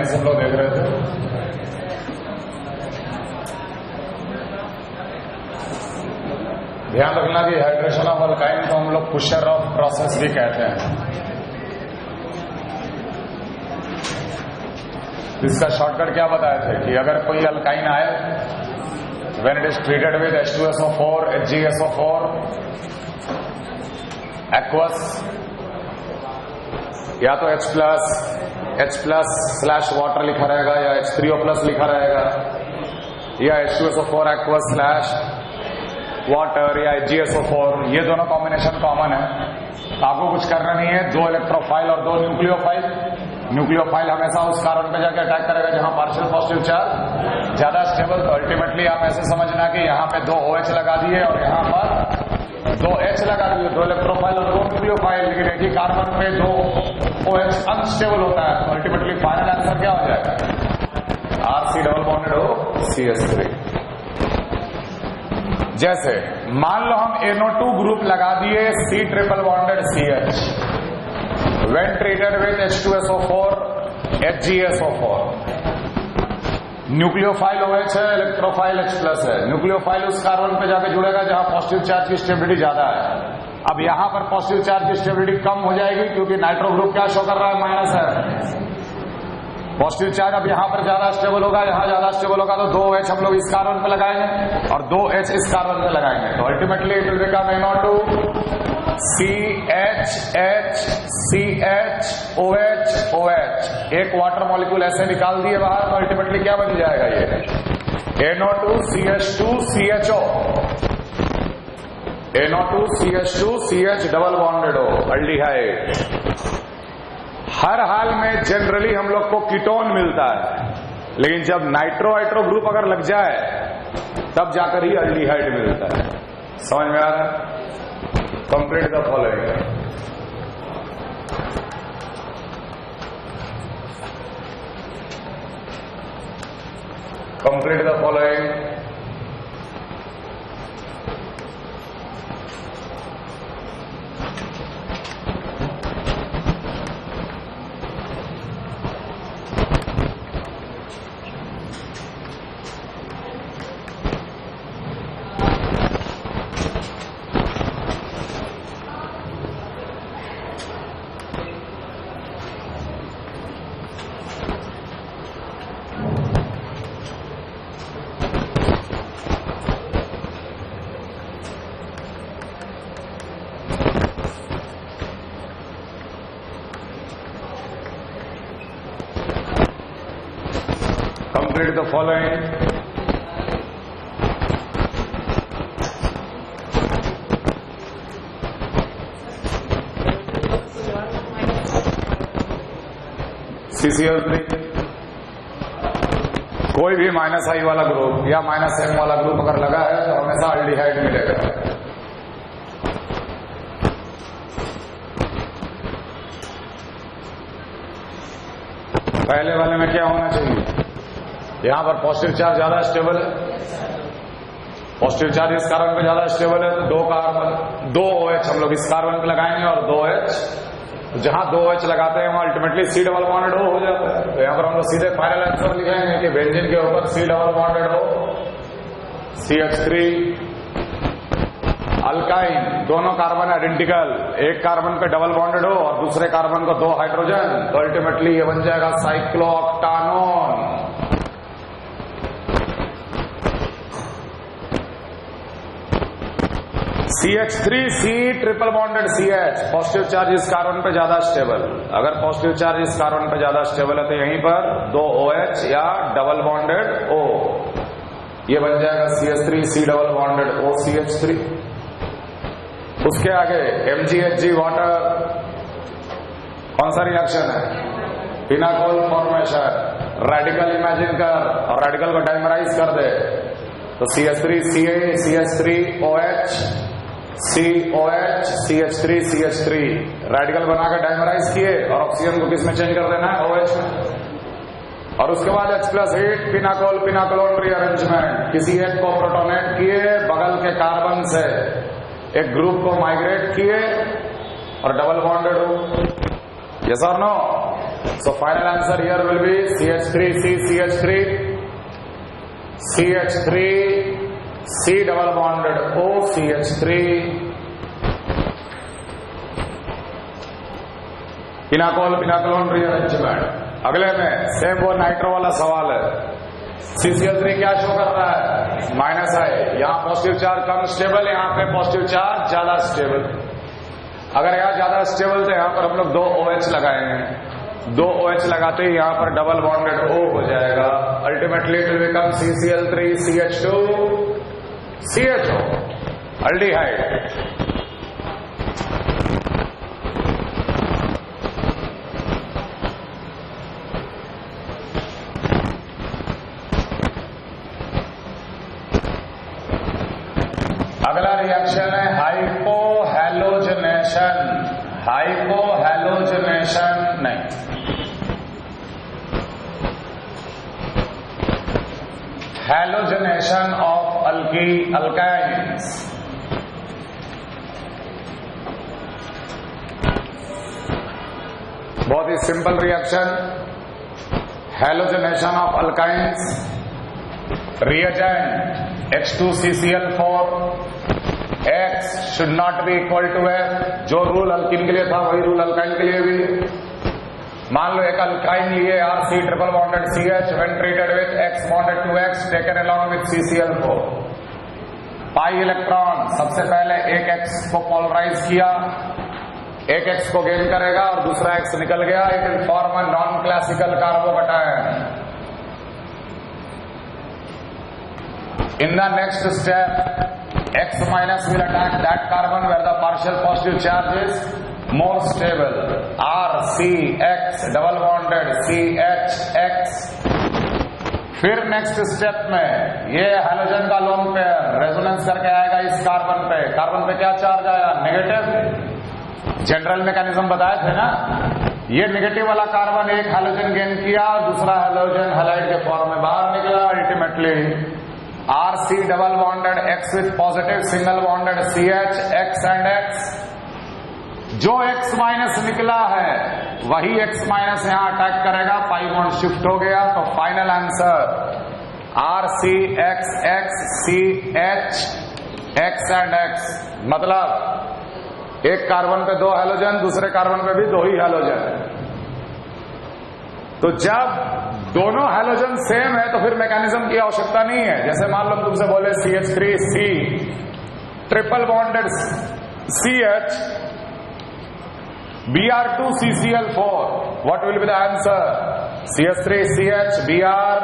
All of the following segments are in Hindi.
हम लोग देख रहे थे। ध्यान रखना कि हाइड्रेशन ऑफ अल्काइन को हम लोग पुशर ऑफ प्रोसेस भी कहते हैं। इसका शॉर्टकट क्या बताए थे कि अगर कोई अल्काइन आए, when it is treated with H2SO4, HgSO4, aqueous, या तो H+ वाटर लिखा रहेगा या H3O+ लिखा रहेगा, या H2SO4 एक्वस / वाटर या HgSO4, ये दोनों कॉम्बिनेशन कॉमन है। आपको कुछ करना नहीं है, 2 इलेक्ट्रोफाइल और 2 न्यूक्लियोफाइल। न्यूक्लियोफाइल हमेशा उस कार्बन पे जाके अटैक करेगा जहां पार्शियल पॉजिटिव चार्ज ज्यादा स्टेबल। तो अल्टीमेटली आप ऐसे समझना कि यहाँ पे 2 OH लगा दिए और यहाँ पर 2 H लगा दिए, 2 इलेक्ट्रोफाइल और 2 न्यूक्लियोफाइल, लेकिन एक ही कार्बन पे 2 OH अनस्टेबल होता है। तो अल्टीमेटली फाइनल आंसर क्या हो जाएगा? RC डबल बॉन्डेड हो CH3। जैसे मान लो हम NO2 ग्रुप लगा दिए C triple bonded CH, when treated with H2SO4, HgSO4, nucleophile OH है, इलेक्ट्रोफाइल H+ है। न्यूक्लियोफाइल उस कार्बन पे जाके जुड़ेगा जहां पॉजिटिव चार्ज की स्टेबिलिटी ज्यादा है। अब यहां पर पॉजिटिव चार्ज की स्टेबिलिटी कम हो जाएगी क्योंकि नाइट्रो ग्रुप क्या शो कर रहा है? माइनस है। पॉजिटिव चार्ज अब यहां पर ज्यादा स्टेबल होगा, यहां ज्यादा स्टेबल होगा, तो 2 H हम लोग इस कार्बन पे लगाएंगे और 2 H इस कार्बन पे लगाएंगे। तो ultimately it will become NO2 CH H CH OH OH। एक वाटर मॉलिक्यूल ऐसे निकाल दिए बाहर, तो अल्टीमेटली क्या बन जाएगा? ये NO2 CH2 CHO, NO2 CH2 CH double bonded हो अल्डिहाइड। हर हाल में जनरली हम लोग को कीटोन मिलता है, लेकिन जब नाइट्रो हाइड्रो ग्रुप अगर लग जाए तब जाकर ही अल्डिहाइड मिलता है। समझ में आ रहा है? Complete the following. Complete the following. Complete the following. CCl3, कोई भी -I वाला ग्रुप या -M वाला ग्रुप अगर लगा है तो हमेशा अल्डिहाइड मिलेगा। पहले वाले में क्या होना चाहिए? यहां पर पॉजिटिव चार्ज ज्यादा स्टेबल है, पॉजिटिव चार्ज इस कार्बन पे ज्यादा स्टेबल है, तो 2 OH हम लोग इस कार्बन पे लगाएंगे और 2 H, जहां 2 H लगाते हैं वहां अल्टीमेटली C डबल बॉन्डेड हो जाता है। तो यहां पर हम लोग सीधे फाइनल आंसर लिखेंगे कि बेंजीन के ऊपर C डबल बॉन्डेड हो CH3। अल्काइन, दोनों कार्बन आइडेंटिकल, एक कार्बन पे डबल बॉन्डेड हो और दूसरे कार्बन को 2 हाइड्रोजन, तो अल्टीमेटली ये बन जाएगा साइक्लोऑक्टानोन। CH3 C triple bonded CH, positive charge इस कार्बन पे ज्यादा स्टेबल। अगर पॉजिटिव चार्ज इस कार्बन पे ज्यादा स्टेबल है तो यहीं पर 2 OH या डबल बॉन्डेड O, ये बन जाएगा CH3 C double bonded O CH3। उसके आगे MgHg वाटर, कौन सा रिएक्शन है? फिनाकोल फॉर्मेशन। रेडिकल इमेजिन कर और रेडिकल को डाइमराइज कर दे, तो CH3 Ca CH3 OH COH CH3 CH3 radical बनाकर डाइमराइज किए और ऑक्सीजन को किस में चेंज कर देना है? OH में। और उसके बाद H+8 फिनाकोल फिनाकोलोन रीअरेंजमेंट, किसी एक को प्रोटोनेट किए, बगल के कार्बन से एक ग्रुप को माइग्रेट किए और डबल बॉन्डेड हो। यस और no? So final answer here will be CH3C, CH3, CH3, C double bonded O, CH3, pinacol pinacolone rearrangement. अगले में सेम वो नाइट्रो वाला सवाल है। CCl3 क्या शो कर रहा है? माइनस है। यहाँ पॉजिटिव चार्ज कम स्टेबल, यहाँ पे पॉजिटिव चार्ज ज्यादा स्टेबल। अगर यहाँ ज्यादा स्टेबल तो यहाँ पर हम लोग 2 OH लगाएंगे। 2 OH लगाते ही यहाँ पर डबल बॉन्डेड O हो जाएगा। Ultimately it will become CCl3 CH2 CHO aldehyde. अगला रिएक्शन है हाइपोहैलोजनेशन। हाइपोहैलोजनेशन नहीं, हैलोजनेशन ऑफ अल्काइन्स। बहुत ही simple reaction. Halogenation of alkynes, reagent H2CCl4, X should not be equal to F। जो रूल अल्कीन के लिए था वही रूल अल्काइन के लिए भी। मान लो एक अल्काइन लिए RC triple bonded CH when treated with X bonded to X taken along with CCl4। Pi electron सबसे पहले एक X को पोलराइज किया, एक X को गेन करेगा और दूसरा X निकल गया। It will form a non classical carbocation. In the next step, X minus will attack that carbon where the partial positive charge is more stable। R C X double bonded CH X। फिर नेक्स्ट स्टेप में ये हैलोजन का लोन पेयर रेजोनेंस करके आएगा इस कार्बन पे। कार्बन पे क्या चार्ज आया? नेगेटिव। जनरल मैकेनिज्म बताए थे ना। ये नेगेटिव वाला कार्बन एक हैलोजन गेन किया, दूसरा हैलोजन हैलाइड के फॉर्म में बाहर निकला। Ultimately RC double bonded X with positive single bonded CH X and X। जो X माइनस निकला है वही X माइनस यहां अटैक करेगा, पाई बॉन्ड शिफ्ट हो गया। तो final answer RC X X CH X and X। मतलब एक कार्बन पे 2 हैलोजन, दूसरे कार्बन पे भी 2 ही हैलोजन। तो जब दोनों हैलोजन सेम है तो फिर मैकेनिज्म की आवश्यकता नहीं है। जैसे मान लो तुमसे बोले CH3C triple bonded CH Br2CCl4, what will be the answer? CH3CH Br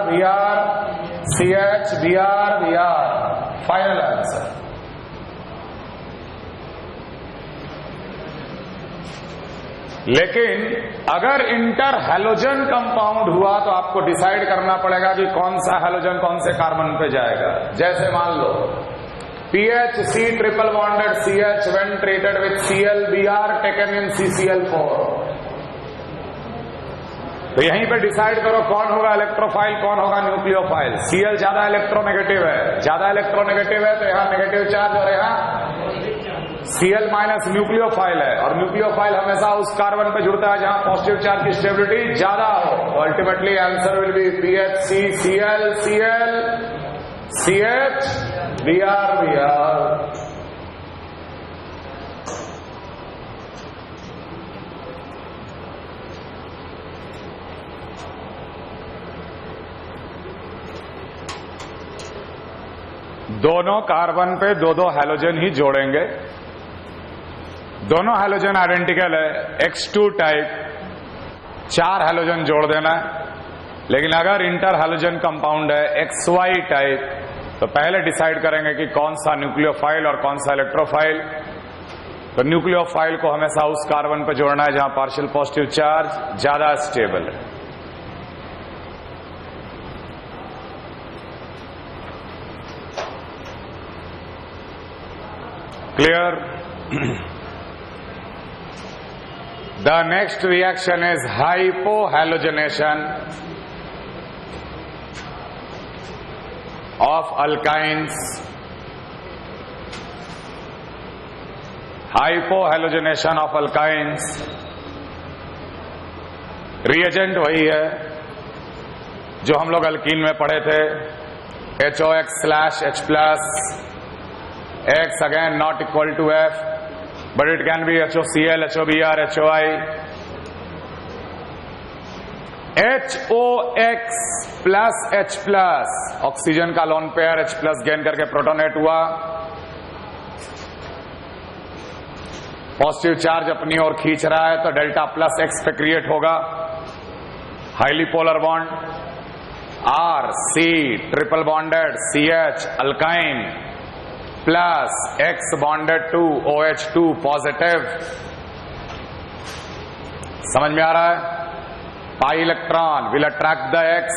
CH Br final answer. लेकिन अगर इंटर हैलोजन कंपाउंड हुआ तो आपको डिसाइड करना पड़ेगा कि कौन सा हैलोजन कौन से कार्बन पे जाएगा। जैसे मान लो PHC triple bonded CH when treated with Cl Br taken in CCl4। तो यहीं पे डिसाइड करो कौन होगा इलेक्ट्रोफाइल, कौन होगा न्यूक्लियोफाइल। Cl ज्यादा इलेक्ट्रोनेगेटिव है, ज्यादा इलेक्ट्रोनेगेटिव है तो यहां नेगेटिव चार्ज और यहां Cl माइनस न्यूक्लियोफाइल है, और न्यूक्लियोफाइल हमेशा उस कार्बन पे जुड़ता है जहां पॉजिटिव चार्ज की स्टेबिलिटी ज्यादा हो। तो ultimately answer will be PHC Cl Cl CH Br। दोनों कार्बन पे 2 हैलोजन ही जोड़ेंगे। दोनों हैलोजन आइडेंटिकल है, X2 टाइप 4 हैलोजन जोड़ देना है। लेकिन अगर इंटर हैलोजन कंपाउंड है XY टाइप तो पहले डिसाइड करेंगे कि कौन सा न्यूक्लियोफाइल और कौन सा इलेक्ट्रोफाइल। तो न्यूक्लियोफाइल को हमेशा उस कार्बन पर जोड़ना है जहां पार्शियल पॉजिटिव चार्ज ज्यादा स्टेबल है। Clear? The next reaction is hypohalogenation of alkynes। Hypohalogenation of alkynes reagent वही है जो हम लोग अल्कीन में पढ़े थे, HOX/H+, X again not equal to F, but it can be HOCl, HOBr, HOI. HOX plus H+, oxygen का लोन पेयर H+ गेन करके प्रोटोनेट हुआ, पॉजिटिव चार्ज अपनी ओर खींच रहा है तो डेल्टा प्लस X पे क्रिएट होगा, highly polar bond, RC triple bonded CH alkyne plus X bonded to OH2 positive. समझ में आ रहा है? Pi electron will attract the X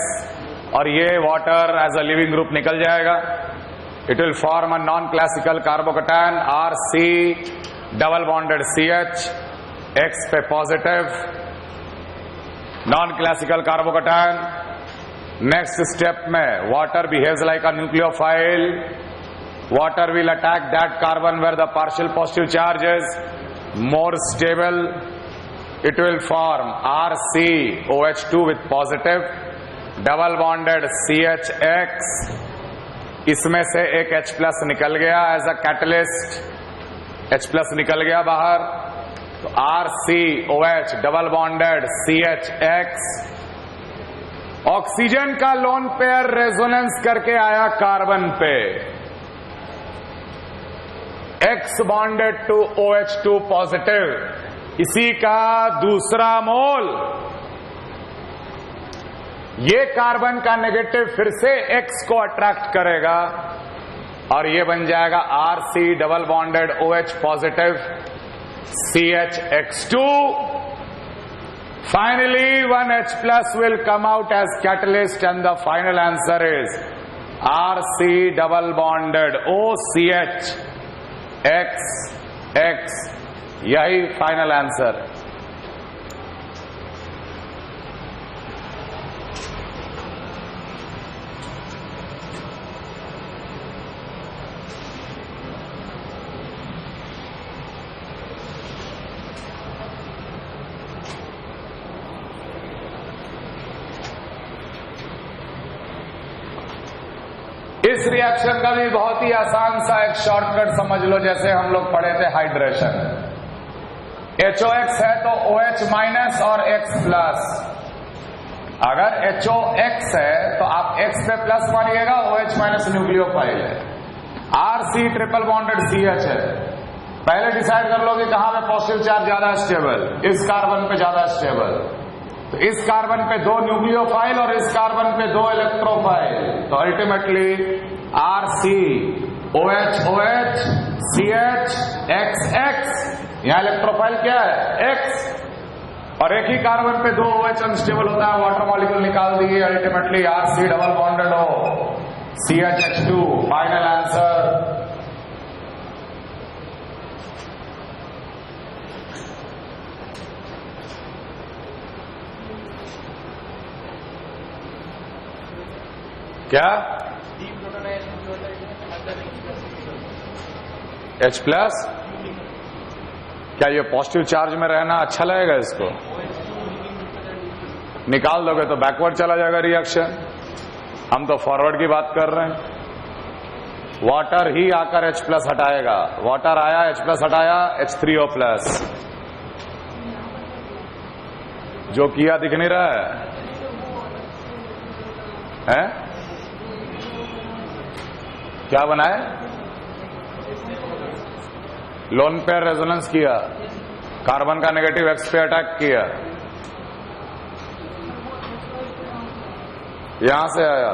और ये water as a living group निकल जाएगा। It will form a non classical carbocation RC double bonded CH, X पे positive, non classical carbocation. Next step में water behaves like a nucleophile, water will attack that carbon where the partial positive charge is more stable. It will form RCOH2 with positive, double bonded CHX, इसमें से एक H+ निकल गया एज अ कैटलिस्ट, H+ निकल गया बाहर, तो RCOH double bonded CHX, oxygen का लोन पेयर रेजोनेंस करके आया कार्बन पे, X bonded to OH2 positive, इसी का दूसरा मोल, ये कार्बन का नेगेटिव फिर से X को अट्रैक्ट करेगा और ये बन जाएगा RC double bonded OH positive CHX2। Finally one H+ will come out as catalyst and the final answer is RC double bonded OCH X, यही फाइनल आंसर। इस रिएक्शन का भी बहुत ही आसान सा एक शॉर्टकट समझ लो, जैसे हम लोग पढ़े थे हाइड्रेशन। HOX है तो OH माइनस और X+। अगर HOX है तो आप X पे प्लस मानिएगा, OH माइनस न्यूक्लियोफाइल है, RC ट्रिपल बॉन्डेड CH है। पहले डिसाइड कर लो कि कहां पे पॉजिटिव चार्ज ज्यादा स्टेबल, इस कार्बन पे ज्यादा स्टेबल, तो इस कार्बन पे 2 न्यूक्लियोफाइल और इस कार्बन पे 2 इलेक्ट्रोफाइल, तो ultimately RC OH OH CH XX, यहां इलेक्ट्रोफाइल क्या है X, और एक ही कार्बन पे 2 OH अनस्टेबल होता है, वाटर मॉलिक्यूल निकाल दिए, अल्टीमेटली RC डबल बॉन्डेड हो CHH2। फाइनल आंसर क्या H+? क्या ये पॉजिटिव चार्ज में रहना अच्छा लगेगा? इसको निकाल दोगे तो बैकवर्ड चला जाएगा रिएक्शन। हम तो फॉरवर्ड की बात कर रहे हैं। वाटर ही आकर H+ हटाएगा, वाटर आया H+ हटाया H3O+, जो किया दिख नहीं रहा है? क्या बनाए? लोन पेयर रेजोनेंस किया, कार्बन का नेगेटिव X पे अटैक किया, यहां से आया,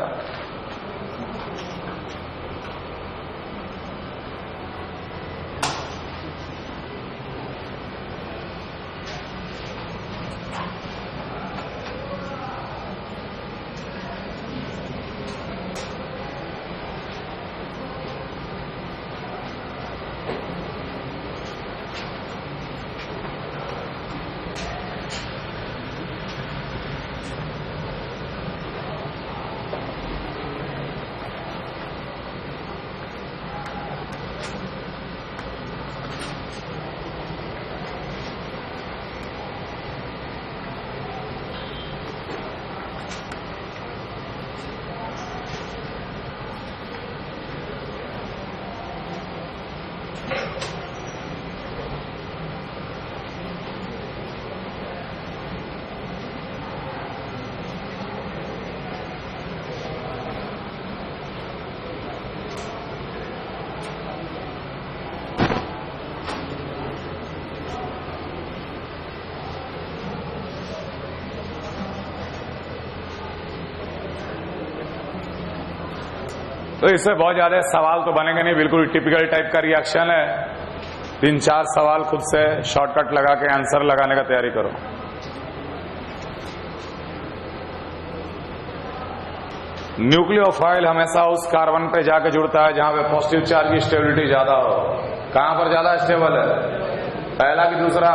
तो इससे बहुत ज्यादा सवाल तो बनेंगे नहीं, बिल्कुल टिपिकल टाइप का रिएक्शन है। 3-4 सवाल खुद से शॉर्टकट लगा के आंसर लगाने का तैयारी करो। न्यूक्लियोफाइल हमेशा उस कार्बन पे जाके जुड़ता है जहां पे पॉजिटिव चार्ज की स्टेबिलिटी ज्यादा हो। कहां पर ज्यादा स्टेबल है? पहला कि दूसरा?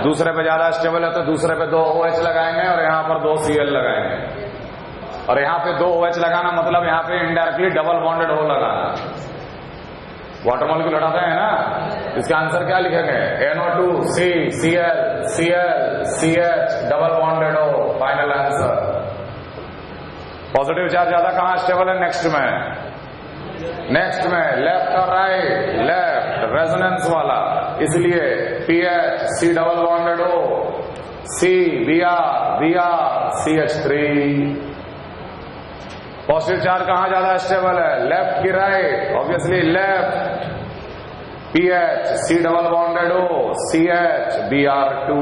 दूसरे पे ज्यादा स्टेबल है तो दूसरे पे 2 OH लगाएंगे और यहां पर 2 Cl लगाएंगे। और यहां पे 2 OH लगाना मतलब यहां पे इनडायरेक्टली डबल बॉन्डेड O लगाना। वाटर मॉलिक्यूल हटाते हैं ना, इसका आंसर क्या लिखेंगे? NO2 C Cl Cl CH double bonded O। Final answer. Positive charge ज्यादा कहां स्टेबल है? नेक्स्ट में लेफ्ट और राइट? लेफ्ट, रेजोनेंस वाला, इसलिए PH C double bonded O C Br CH3। Positive charge कहां ज्यादा स्टेबल है? लेफ्ट की right? Obviously left. PH C double bonded O CH Br2।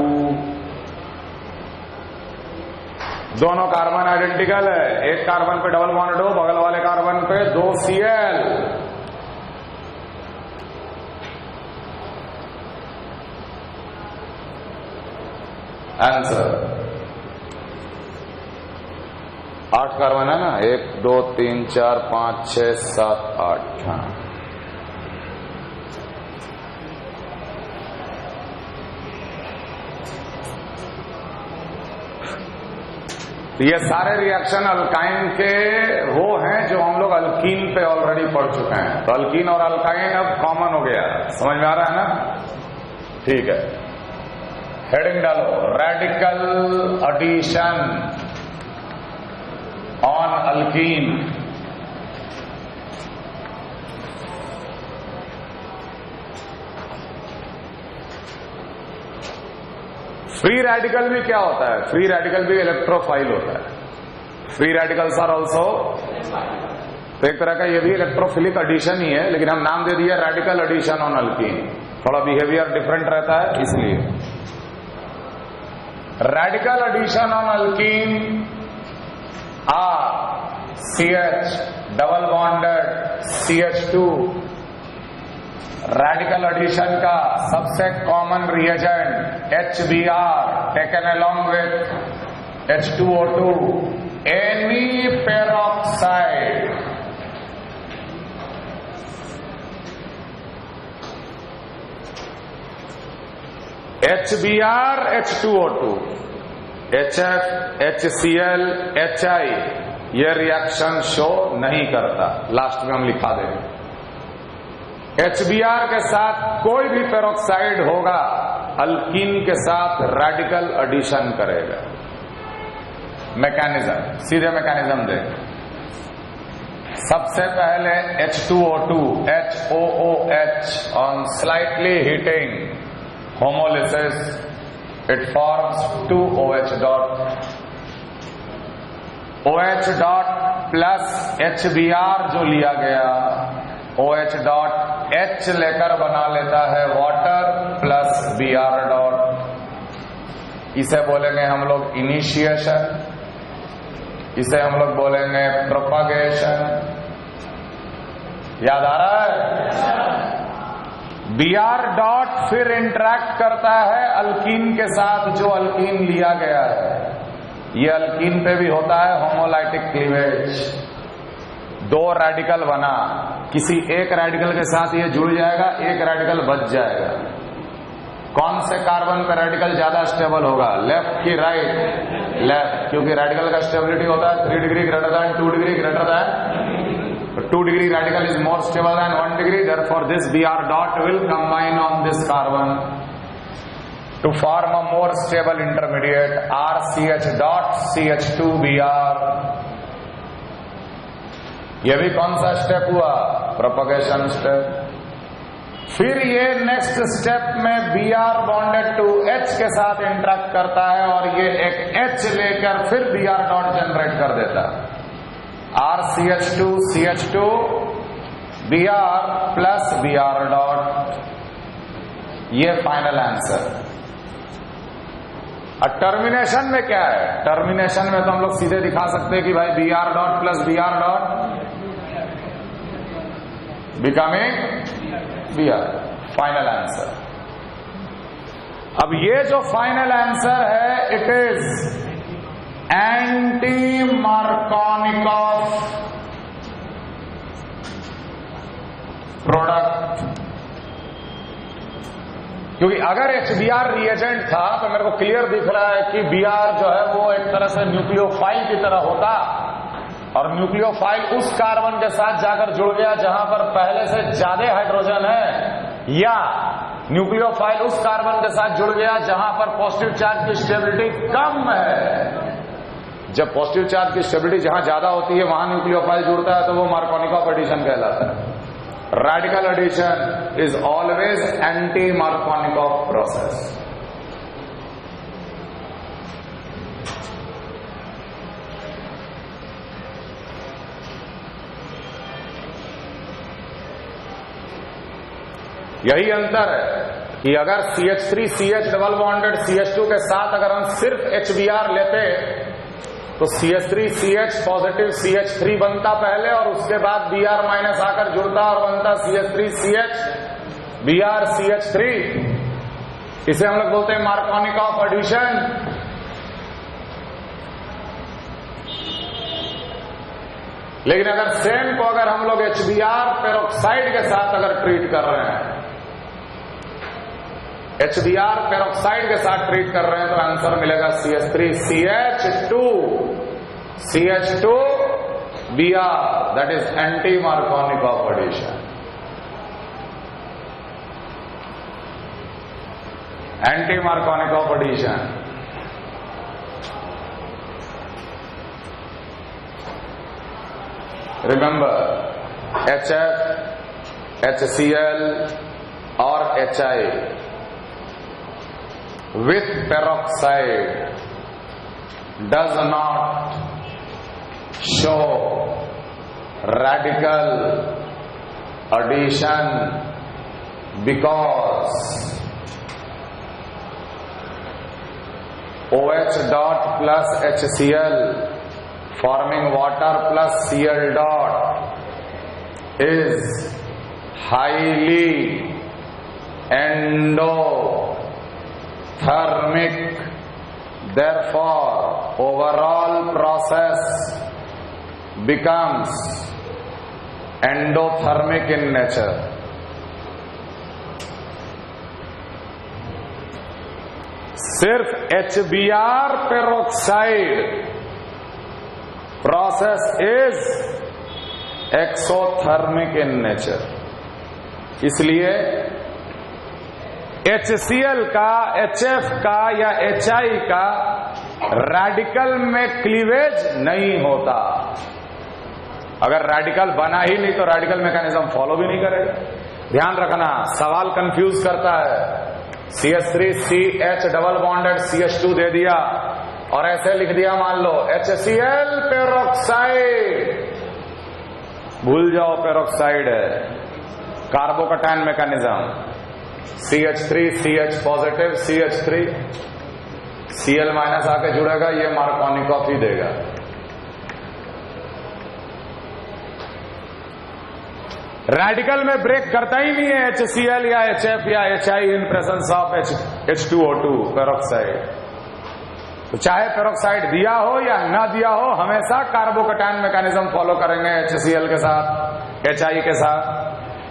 दोनों कार्बन आइडेंटिकल है, एक कार्बन पे डबल बॉन्डेड O, बगल वाले कार्बन पे 2 Cl। आंसर 8 कार्बन है ना, 1 2 3 4 5 6 7 8। हाँ, तो ये सारे रिएक्शन अल्काइन के वो हैं जो हम लोग अल्कीन पे ऑलरेडी पढ़ चुके हैं। तो अल्कीन और अल्काइन अब कॉमन हो गया, समझ में आ रहा है ना? ठीक है, हेडिंग डालो, radical addition on alkene. Free radical भी क्या होता है? फ्री रेडिकल भी इलेक्ट्रोफाइल होता है। फ्री रेडिकल्स आर ऑल्सो, तो एक तरह का ये भी इलेक्ट्रोफिलिक एडिशन ही है, लेकिन हम नाम दे दिया रेडिकल एडिशन ऑन अल्कीन। थोड़ा बिहेवियर डिफरेंट रहता है इसलिए। Radical addition on alkene R CH double bonded CH2। Radical addition का सबसे common reagent HBr taken along with H2O2। Any peroxide HBr H2O2 HF HCl HI ये रिएक्शन शो नहीं करता। लास्ट में हम लिखा देंगे। HBr के साथ कोई भी पेरोक्साइड होगा अल्कीन के साथ रेडिकल एडिशन करेगा। मैकेनिज्म, सीधे मैकेनिज्म देखें। सबसे पहले H2O2 HOOH on slightly heating homolysis it forms 2 OH dot। OH dot plus HBr जो लिया गया, OH डॉट H लेकर बना लेता है वाटर प्लस Br डॉट। इसे बोलेंगे हम लोग इनिशिएशन, इसे हम लोग बोलेंगे प्रोपगेशन। याद आ रहा है? Br डॉट फिर इंटरैक्ट करता है अल्कीन के साथ जो अल्कीन लिया गया है। ये अल्कीन पे भी होता है होमोलाइटिक क्लीवेज। 2 रेडिकल बना, किसी एक रेडिकल के साथ ये जुड़ जाएगा, एक रेडिकल बच जाएगा। कौन से कार्बन पे रेडिकल ज्यादा स्टेबल होगा? लेफ्ट की राइट? लेफ्ट, क्योंकि रेडिकल का स्टेबिलिटी होता है 3 degree greater than 2 degree greater than 2 degree. Radical is more stable then 1 degree, therefore this Br dot will combine on this carbon to form a more stable intermediate RCH dot CH2Br। यह भी कौन सा स्टेप हुआ? Propagation step. फिर ये नेक्स्ट स्टेप में Br बॉन्डेड टू H के साथ इंटरेक्ट करता है और ये एक H लेकर फिर Br डॉट जनरेट कर देता है। RCH2 CH2 Br plus Br dot, ये फाइनल आंसर। अब टर्मिनेशन में क्या है? टर्मिनेशन में तो हम लोग सीधे दिखा सकते हैं कि भाई Br dot plus Br dot becoming Br, final answer. अब ये जो फाइनल आंसर है it is anti Markovnikov product. क्योंकि अगर HBr रिएजेंट था तो मेरे को क्लियर दिख रहा है कि Br जो है वो एक तरह से न्यूक्लियोफाइल की तरह होता, और न्यूक्लियोफाइल उस कार्बन के साथ जाकर जुड़ गया जहां पर पहले से ज्यादा हाइड्रोजन है, या न्यूक्लियोफाइल उस कार्बन के साथ जुड़ गया जहां पर पॉजिटिव चार्ज की स्टेबिलिटी कम है। जब पॉजिटिव चार्ज की स्टेबिलिटी जहां ज्यादा होती है वहां न्यूक्लियोफाइल जुड़ता है तो वो मार्कोनिकॉफ एडिशन कहलाता है। Radical addition is always anti Markovnikov process. यही अंतर है कि अगर CH3 CH double bonded CH2 के साथ अगर हम सिर्फ HBr लेते तो CH3 CH पॉजिटिव CH3 बनता पहले और उसके बाद Br माइनस आकर जुड़ता और बनता CH3 CH Br CH3। इसे हम लोग बोलते हैं मार्कोनिकॉफ एडिशन। लेकिन अगर सेम को अगर हम लोग HBr पेरोक्साइड के साथ अगर ट्रीट कर रहे हैं, HBr पेरोक्साइड के साथ ट्रीट कर रहे हैं तो आंसर मिलेगा CH3 CH2 Br, that is anti Markovnikov addition. Anti Markovnikov addition. Remember, HF, HCl और HI with peroxide does not show radical addition because OH dot plus HCl forming water plus Cl dot is highly endothermic, therefore overall process becomes endothermic in nature. सिर्फ HBr peroxide process is exothermic in nature. इसलिए HCl का, HF का या HI का रेडिकल में क्लीवेज नहीं होता। अगर रेडिकल बना ही नहीं तो रेडिकल मैकेनिज्म फॉलो भी नहीं करेगा। ध्यान रखना, सवाल कंफ्यूज करता है। CH3CH डबल बॉन्डेड CH2 दे दिया और ऐसे लिख दिया, मान लो HCl पेरोक्साइड, भूल जाओ पेरोक्साइड है, carbocation mechanism. CH3CH positive CH3 Cl minus आके जुड़ेगा, ये मार्कोनिकॉफ ही देगा। रेडिकल में ब्रेक करता ही नहीं है HCl या HF या HI in presence of H2O2 peroxide. तो चाहे पेरोक्साइड दिया हो या ना दिया हो, हमेशा कार्बोकैटायन मैकेनिज्म फॉलो करेंगे HCl के साथ, HI के साथ।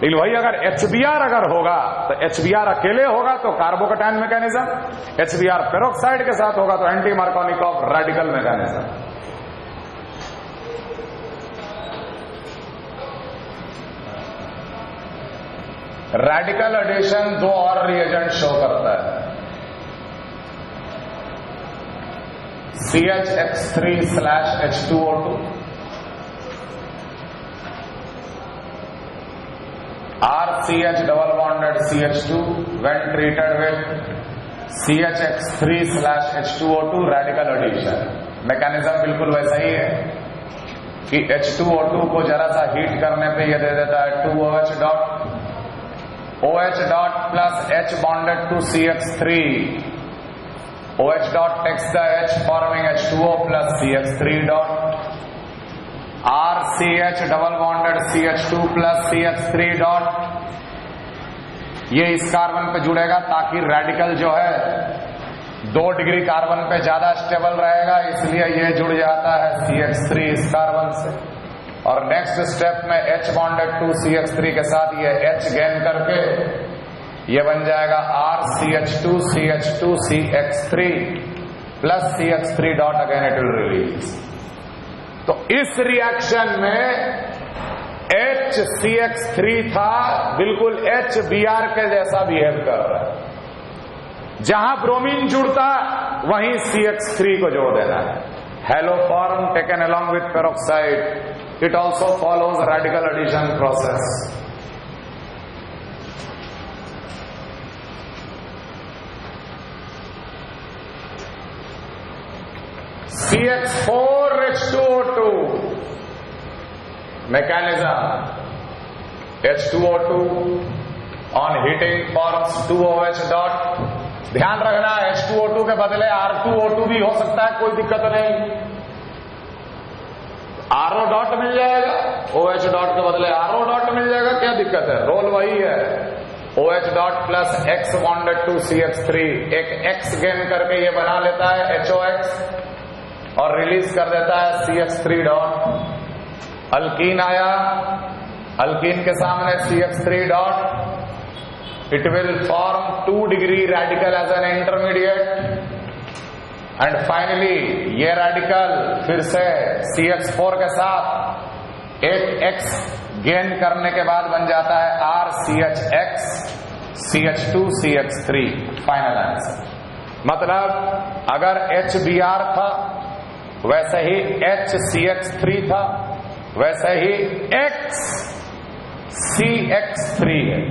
लेकिन वही अगर HBr अगर होगा तो HBr अकेले होगा तो कार्बोकैटायन मैकेनिज्म, HBr पेरोक्साइड के साथ होगा तो anti Markovnikov radical mechanism. Radical addition दो और रिएजेंट शो करता है, CH3/H2O2 RCH double bonded CH2 when treated with CHX3/H2O2 radical addition. Mechanism बिल्कुल वैसा ही है कि H2O2 को जरा सा हीट करने पे ये दे देता है 2OH dot, OH dot plus H bonded to CH3. OH dot takes the H forming H2O plus CH3 dot. RCH double bonded CH2 plus CH3 dot. ये इस कार्बन पे जुड़ेगा ताकि रेडिकल जो है 2 डिग्री कार्बन पे ज्यादा स्टेबल रहेगा, इसलिए ये जुड़ जाता है CH3 इस कार्बन से। और नेक्स्ट स्टेप में H bonded to CH3 के साथ ये H गेन करके ये बन जाएगा RCH2 CH2 CX3 plus CH3 dot, again it will release. तो इस रिएक्शन में HCX3 था बिल्कुल HBr के जैसा बिहेव कर रहा है। जहां ब्रोमीन जुड़ता वहीं CX3 को जोड़ देना है। Haloform taken along with peroxide, it also follows radical addition process. CH4H2O2 mechanism. H2O2 on heating forms 2OH dot. ध्यान रखना H2O2 के बदले R2O2 भी हो सकता है, कोई दिक्कत नहीं। RO डॉट मिल जाएगा, OH डॉट के बदले RO डॉट मिल जाएगा, क्या दिक्कत है? रोल वही है। OH dot plus X bonded to CH3, एक X गेन करके ये बना लेता है HOX और रिलीज कर देता है CH3 डॉट। अल्कीन आया, अल्कीन के सामने CH3 dot, it will form 2 degree radical as an intermediate and finally ये रेडिकल फिर से CH4 के साथ एक X गेन करने के बाद बन जाता है RCHX CH2 CH3, final answer. मतलब अगर HBr था वैसे ही HCX3 था, वैसे ही XCX3 है।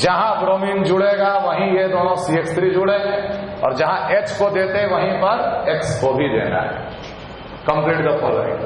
जहां ब्रोमीन जुड़ेगा वहीं ये दोनों CH3 जुड़ेंगे और जहां H को देते वहीं पर X को भी देना है। Complete the following.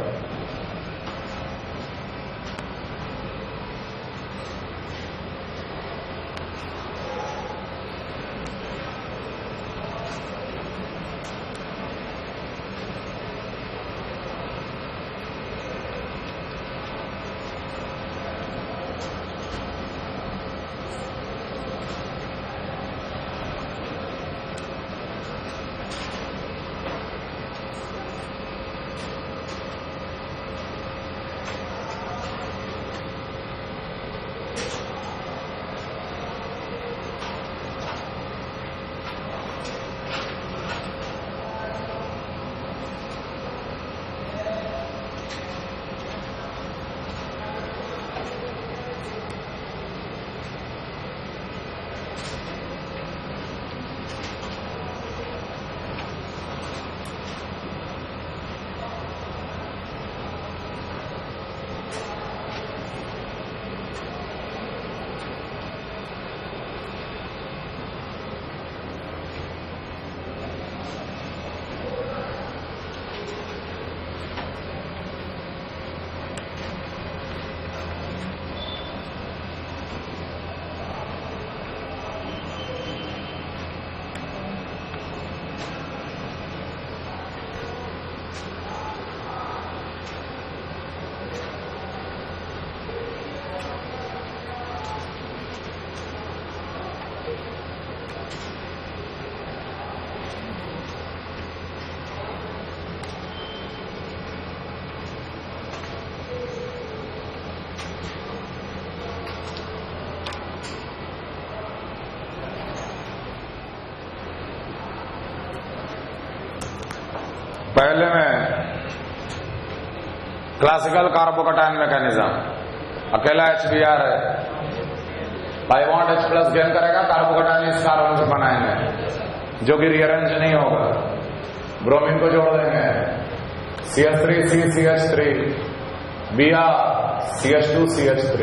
पहले में क्लासिकल कार्बोकैटायन मैकेनिज्म, अकेला HBr है, pi bond H plus gain करेगा, कार्बोकैटायन इस कार्बन से बनाएंगे जो कि रीअरेंज नहीं होगा। ब्रोमीन को जोड़ देंगे, CH3 CH3 Br CH2 CH3।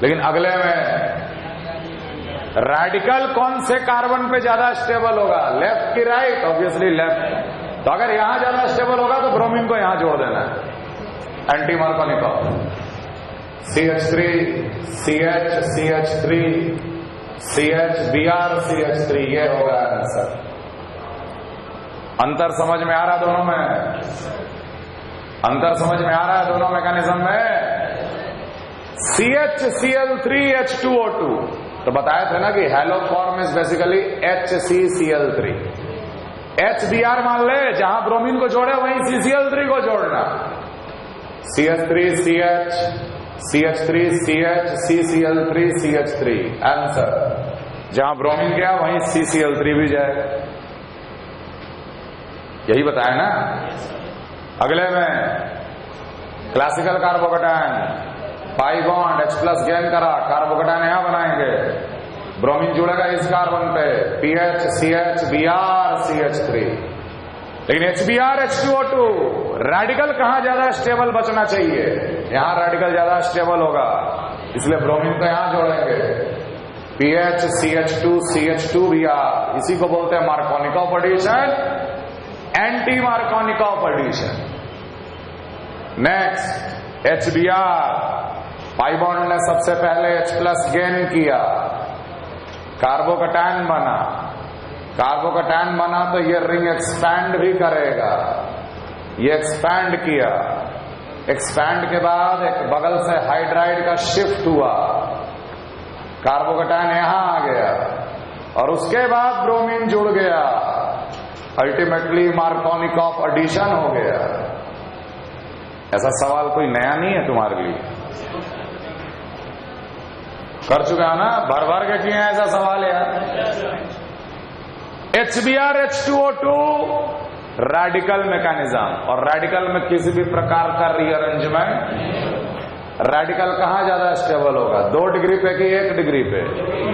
लेकिन अगले में रेडिकल कौन से कार्बन पे ज्यादा स्टेबल होगा, लेफ्ट की राइट? Obviously left. तो अगर यहां ज्यादा स्टेबल होगा तो ब्रोमीन को यहां जोड़ देना है, anti Markovnikov. CH3 CH CH3 CH Br CH3, ये होगा आंसर। अंतर समझ में आ रहा दोनों में? अंतर समझ में आ रहा है दोनों मैकेनिज्म में? CHCl3 H2O2, तो बताया था ना कि hello form is basically HCCl3। HBr मान ले, जहां ब्रोमीन को जोड़े वहीं CCl3 को जोड़ना। CH3 CH CH3 CH CCl3 CH3, answer. जहां ब्रोमीन गया वहीं CCl3 भी जाएगा, यही बताया ना। अगले में classical carbocation, pi bond H+ gain करा, कार्बोकैटायन यहां बनाएंगे, ब्रोमीन जुड़ेगा इस कार्बन पे, PH CH Br CH3। लेकिन HBr H2O2 रेडिकल कहां ज्यादा स्टेबल बचना चाहिए? यहां रेडिकल ज्यादा स्टेबल होगा, इसलिए ब्रोमीन को यहां जोड़ेंगे, PH CH2 CH2 Br। इसी को बोलते हैं Markovnikov addition, anti Markovnikov addition. Next HBr, pi bond ने सबसे पहले H+ गेन किया, कार्बोकैटायन बना। कार्बोकैटायन बना तो ये रिंग एक्सपैंड भी करेगा, ये एक्सपैंड किया। एक्सपैंड के बाद एक बगल से हाइड्राइड का शिफ्ट हुआ, कार्बोकैटायन यहां आ गया और उसके बाद ब्रोमीन जुड़ गया, अल्टीमेटली मार्कोनिकॉफ एडिशन हो गया। ऐसा सवाल कोई नया नहीं है तुम्हारे लिए, कर चुका है ना, भर भर के किए हैं ऐसा सवाल यार। HBr H2O2 रेडिकल मैकेनिज्म, और रेडिकल में किसी भी प्रकार का रीअरेंजमेंट, रेडिकल कहां ज्यादा स्टेबल होगा, 2 डिग्री पे कि 1 डिग्री पे?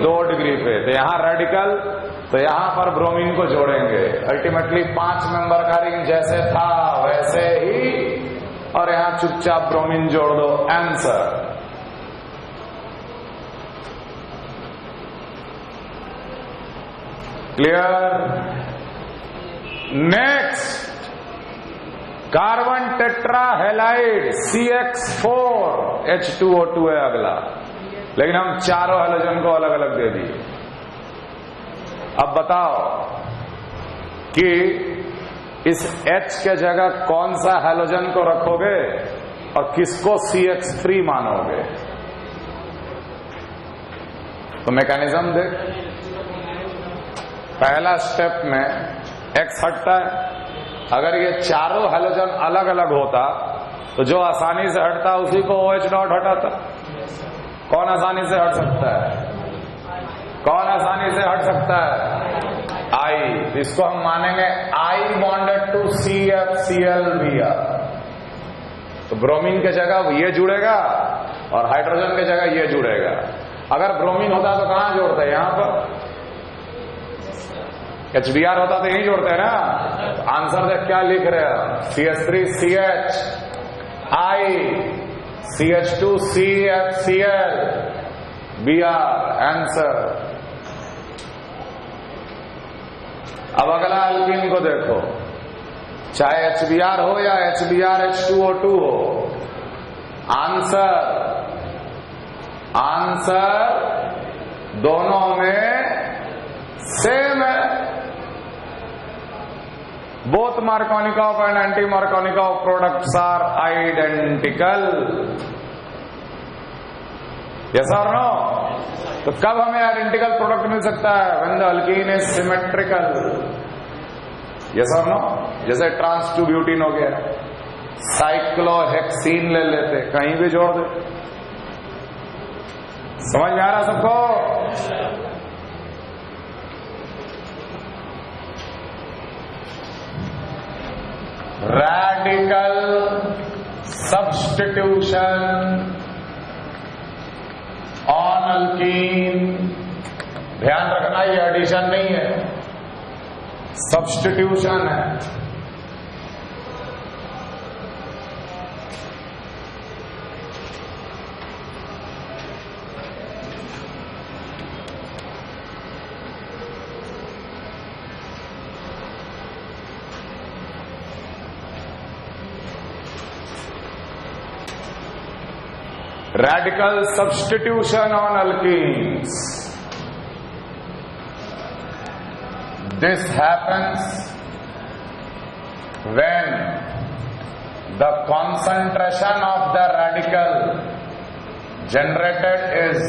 2 डिग्री पे। तो यहां रेडिकल, तो यहां पर ब्रोमीन को जोड़ेंगे, अल्टीमेटली 5 मेंबर का रिंग जैसे था वैसे ही, और यहां चुपचाप ब्रोमीन जोड़ दो, answer. Clear? Next carbon tetrahalide CH4 H2O2 है अगला, लेकिन हम चारों हैलोजन को अलग अलग दे दिए। अब बताओ कि इस H के जगह कौन सा हैलोजन को रखोगे और किसको CH3 मानोगे? तो मैकेनिज्म देख, पहला स्टेप में X हटता है। अगर ये चारों हैलोजन अलग अलग होता तो जो आसानी से हटता उसी को OH डॉट हटाता। कौन आसानी से हट सकता है? कौन आसानी से हट सकता है? I। इसको हम मानेंगे I bonded to CFCl Br। तो ब्रोमीन के जगह ये जुड़ेगा और हाइड्रोजन के जगह ये जुड़ेगा। अगर ब्रोमीन होता तो कहां जोड़ता है? यहां पर। HBr होता तो यही जोड़ते हैं ना। आंसर देख क्या लिख रहे हैं, CH3 CH I CH2 CFCl Br, answer. अब अगला अल्कीन को देखो, चाहे HBr हो या HBr H2O2 हो, आंसर दोनों में सेम है। Both Markovnikov and anti Markovnikov products are identical. Yes और नो? तो कब हमें आइडेंटिकल प्रोडक्ट मिल सकता है? When the alkene is symmetrical. Yes और नो? जैसे ट्रांस 2 ब्यूटीन हो गया, साइक्लोहेक्सीन ले लेते, कहीं भी जोड़ दे। समझ में आ रहा सबको? रैडिकल सब्स्टिट्यूशन ऑन अल्कीन, ध्यान रखना ये एडिशन नहीं है, सब्स्टिट्यूशन है। radical substitution on alkenes. This happens when the concentration of the radical generated is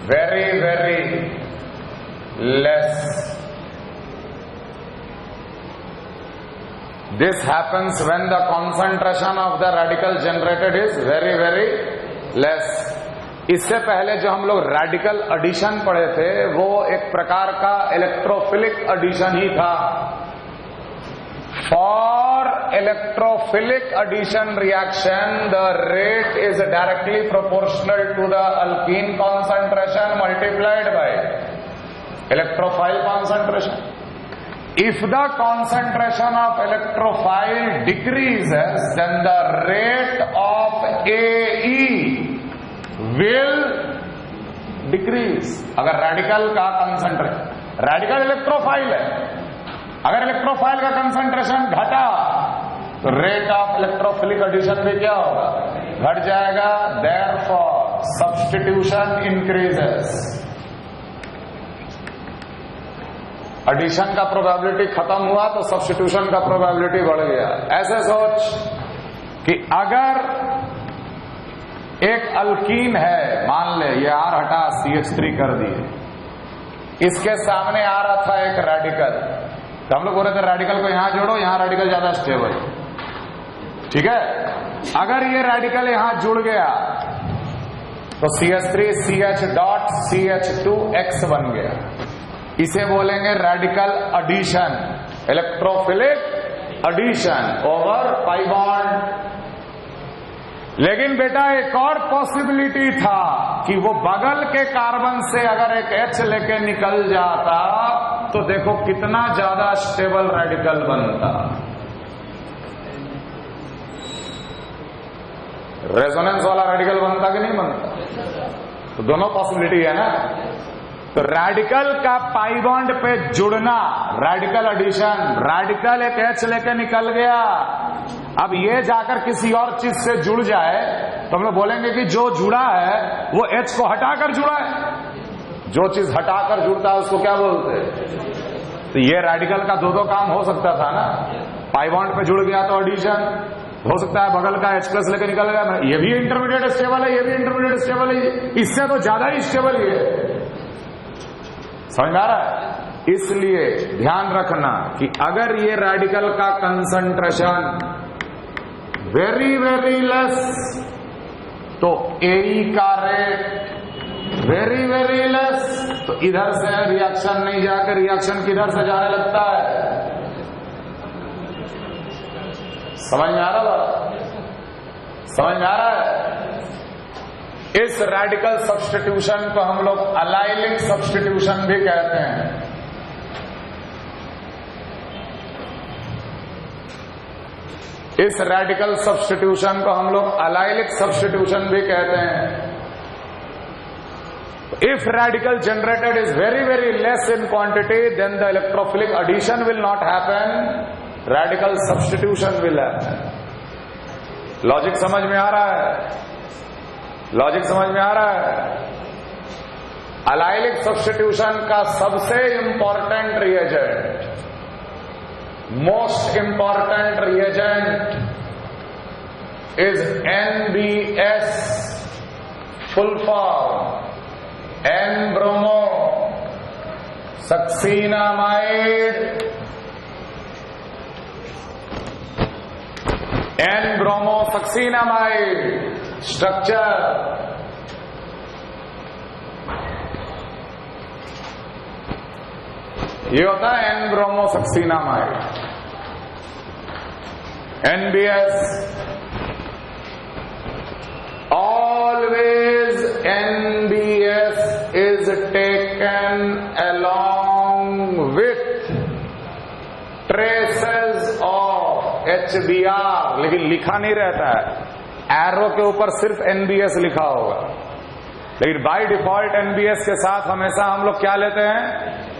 very, very less. This happens when the concentration of the radical generated is very, very less. इससे पहले जो हम लोग रेडिकल एडिशन पढ़े थे वो एक प्रकार का इलेक्ट्रोफिलिक एडिशन ही था. For electrophilic addition reaction, the rate is directly proportional to the alkene concentration multiplied by electrophile concentration. If the concentration of electrophile decreases, then the rate of AE will decrease. अगर रेडिकल का कंसंट्रेशन, रेडिकल इलेक्ट्रोफाइल है, अगर इलेक्ट्रोफाइल का कंसंट्रेशन घटा तो रेट ऑफ इलेक्ट्रोफिलिक एडिशन भी क्या होगा, घट जाएगा. Therefore substitution increases. एडिशन का प्रोबेबिलिटी खत्म हुआ तो सब्स्टिट्यूशन का प्रोबेबिलिटी बढ़ गया. ऐसे सोच कि अगर एक अल्कीन है, मान ले ये R हटा CH3 कर दिए, इसके सामने आ रहा था एक रेडिकल, तो हम लोग बोल रहे थे रेडिकल को यहां जोड़ो, यहां रेडिकल ज्यादा स्टेबल. ठीक है, अगर ये रेडिकल यहां जुड़ गया तो CH3 CH डॉट CH2X बन गया. इसे बोलेंगे radical addition, electrophilic addition over pi bond. लेकिन बेटा एक और पॉसिबिलिटी था कि वो बगल के कार्बन से अगर एक H लेके निकल जाता तो देखो कितना ज्यादा स्टेबल रेडिकल बनता. रेजोनेंस वाला रेडिकल बनता कि नहीं बनता. तो दोनों पॉसिबिलिटी है ना. तो रेडिकल का पाई बॉन्ड पे जुड़ना, रेडिकल एडिशन, रेडिकल एक H लेके निकल गया, अब ये जाकर किसी और चीज से जुड़ जाए तो हम लोग बोलेंगे कि जो जुड़ा है वो H को हटाकर जुड़ा है. जो चीज हटाकर जुड़ता है उसको क्या बोलते हैं. तो ये रेडिकल का दो काम हो सकता था ना. पाई बॉन्ड पे जुड़ गया तो एडिशन हो सकता है, बगल का H प्लस लेके निकल गया, ये भी इंटरमीडिएट स्टेबल है, ये भी इंटरमीडिएट स्टेबल है, इससे तो ज्यादा ही स्टेबल ही है. समझ में आ रहा है. इसलिए ध्यान रखना कि अगर ये रेडिकल का कंसंट्रेशन वेरी वेरी लेस तो AE का रेट वेरी वेरी लेस, तो इधर से रिएक्शन नहीं जाकर रिएक्शन किधर से जाने लगता है. समझ में आ रहा है. समझ में आ रहा है. इस रेडिकल सब्स्टिट्यूशन को हम लोग अलाइलिक सब्स्टिट्यूशन भी कहते हैं. इस रेडिकल सब्स्टिट्यूशन को हम लोग अलाइलिक सब्स्टिट्यूशन भी कहते हैं. If radical generated is very very less in quantity, then the electrophilic addition will not happen, radical substitution will happen. Logic समझ में आ रहा है. लॉजिक समझ में आ रहा है. अलाइलिक सब्स्टिट्यूशन का सबसे important reagent, most important reagent is NBS, full form N bromo succinimide. N bromo succinimide structure ये होता है N bromo succinimide. NBS always NBS is taken along with traces of HBr, लेकिन लिखा नहीं रहता है. एरो के ऊपर सिर्फ NBS लिखा होगा, लेकिन बाय डिफॉल्ट NBS के साथ हमेशा हम लोग क्या लेते हैं,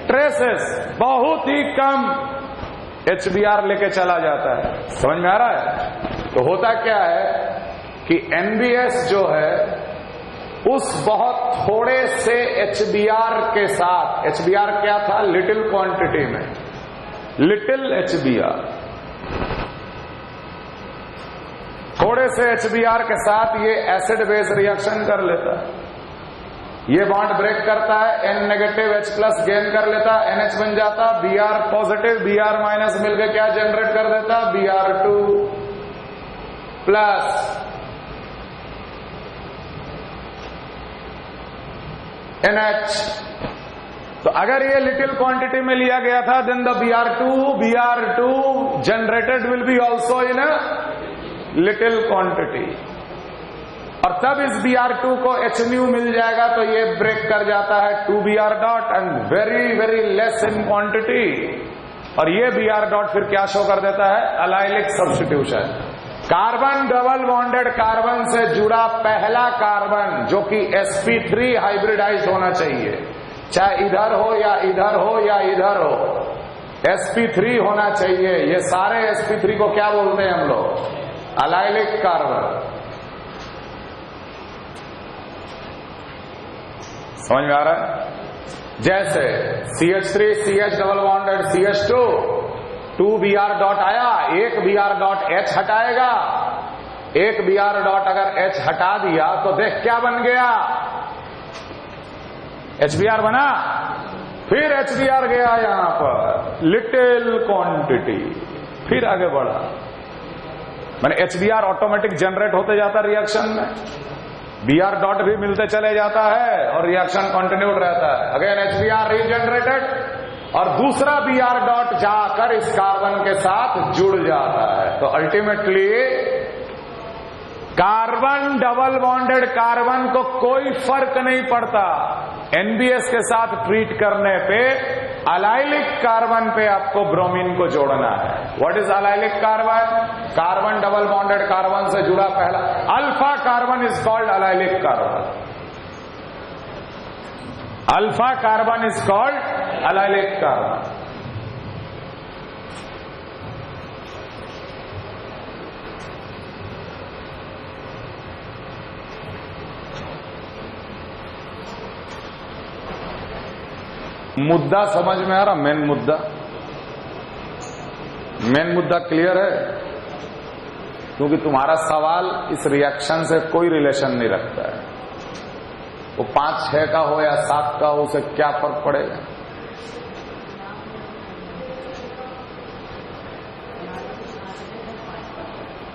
ट्रेसेस. बहुत ही कम HBr लेके चला जाता है. समझ में आ रहा है. तो होता क्या है कि NBS जो है उस बहुत थोड़े से HBr के साथ, HBr क्या था? लिटिल क्वांटिटी में, लिटिल HBr, थोड़े से HBr के साथ ये एसिड बेस रिएक्शन कर लेता है, ये बॉन्ड ब्रेक करता है, N negative H plus gain कर लेता, NH बन जाता, Br पॉजिटिव Br माइनस मिलकर क्या जनरेट कर देता? Br2 plus NH। तो अगर ये लिटिल क्वांटिटी में लिया गया था, then the Br2 generated will be also in little quantity, और तब इस Br2 को Hν मिल जाएगा, तो ये ब्रेक कर जाता है 2Br dot and very very less in quantity, और ये Br डॉट फिर क्या शो कर देता है? Allylic substitution. Carbon double bonded carbon से जुड़ा पहला कार्बन जो कि sp3 हाइब्रिडाइज होना चाहिए, चाहे इधर हो या इधर हो या इधर हो, sp3 होना चाहिए। ये सारे sp3 को क्या बोलते हैं हम लोग? Allylic carbon. समझ में आ रहा है? जैसे CH3 CH double bonded CH2 2Br dot आया, एक Br डॉट H हटाएगा, एक Br डॉट अगर H हटा दिया तो देख क्या बन गया? HBr बना, फिर HBr गया यहां पर लिटिल क्वांटिटी, फिर आगे बढ़ा, मैंने HBr ऑटोमेटिक जनरेट होते जाता रिएक्शन में, Br डॉट भी मिलते चले जाता है और रिएक्शन कंटिन्यूड रहता है। अगेन HBr रीजनरेटेड और दूसरा Br डॉट जाकर इस कार्बन के साथ जुड़ जाता है। तो ultimately carbon double bonded carbon को कोई फर्क नहीं पड़ता, NBS के साथ ट्रीट करने पे अलाइलिक कार्बन पे आपको ब्रोमीन को जोड़ना है। What is allylic carbon? Carbon double bonded carbon से जुड़ा पहला alpha carbon is called allylic carbon, alpha carbon is called allylic carbon. मुद्दा समझ में आ रहा? मेन मुद्दा क्लियर है? क्योंकि तुम्हारा सवाल इस रिएक्शन से कोई रिलेशन नहीं रखता है, वो 5, 6 का हो या 7 का हो, उसे क्या फर्क पड़ेगा?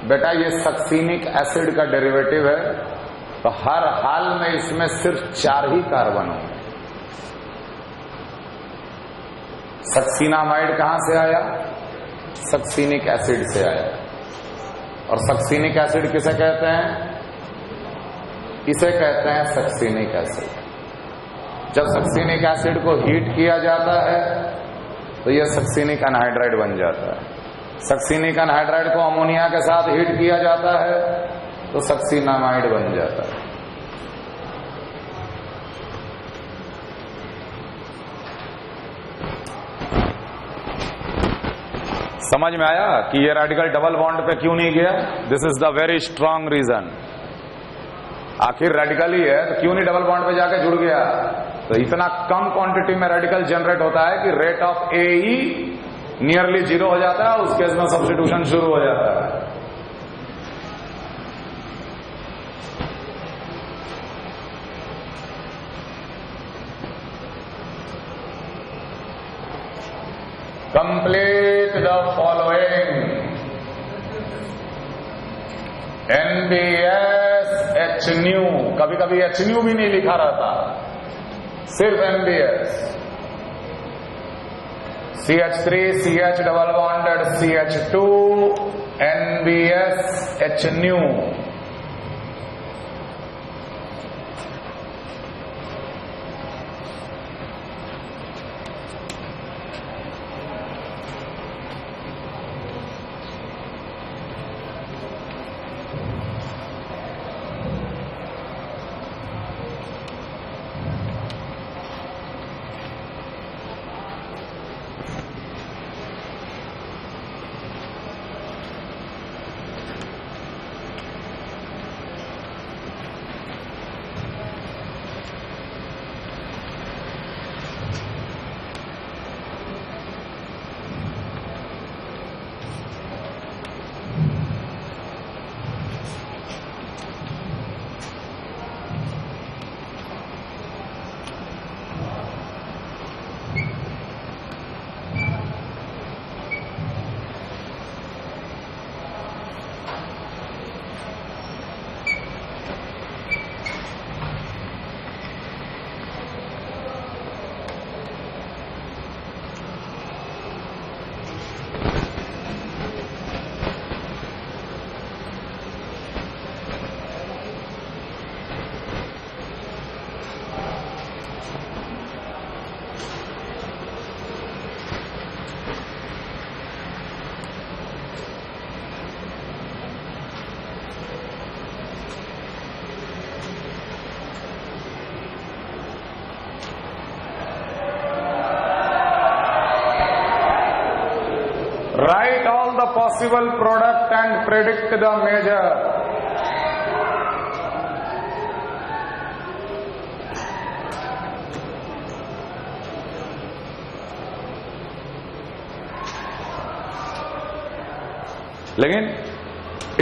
बेटा ये सक्सीनिक एसिड का डेरिवेटिव है, तो हर हाल में इसमें सिर्फ 4 ही कार्बन होंगे। सक्सीनामाइड कहां से आया? सक्सीनिक एसिड से आया। और सक्सीनिक एसिड किसे कहते हैं? इसे कहते हैं सक्सीनिक एसिड। जब सक्सीनिक एसिड को हीट किया जाता है तो यह सक्सीनिक एनहाइड्राइड बन जाता है। सक्सीनिक एनहाइड्राइड को अमोनिया के साथ हीट किया जाता है तो सक्सीनामाइड बन जाता है। समझ में आया कि ये रेडिकल डबल बॉन्ड पे क्यों नहीं गया? This is the very strong reason. आखिर रेडिकल ही है तो क्यों नहीं डबल बॉन्ड पे जाके जुड़ गया? तो इतना कम क्वांटिटी में रेडिकल जनरेट होता है कि रेट ऑफ AE नियरली 0 हो जाता है, उस केस में सब्स्टिट्यूशन शुरू हो जाता है। Complete the following: NBS Hν, कभी कभी Hν भी नहीं लिखा रहता, सिर्फ NBS, CH3 CH double bonded CH2 NBS Hν। possible product and predict the measure. लेकिन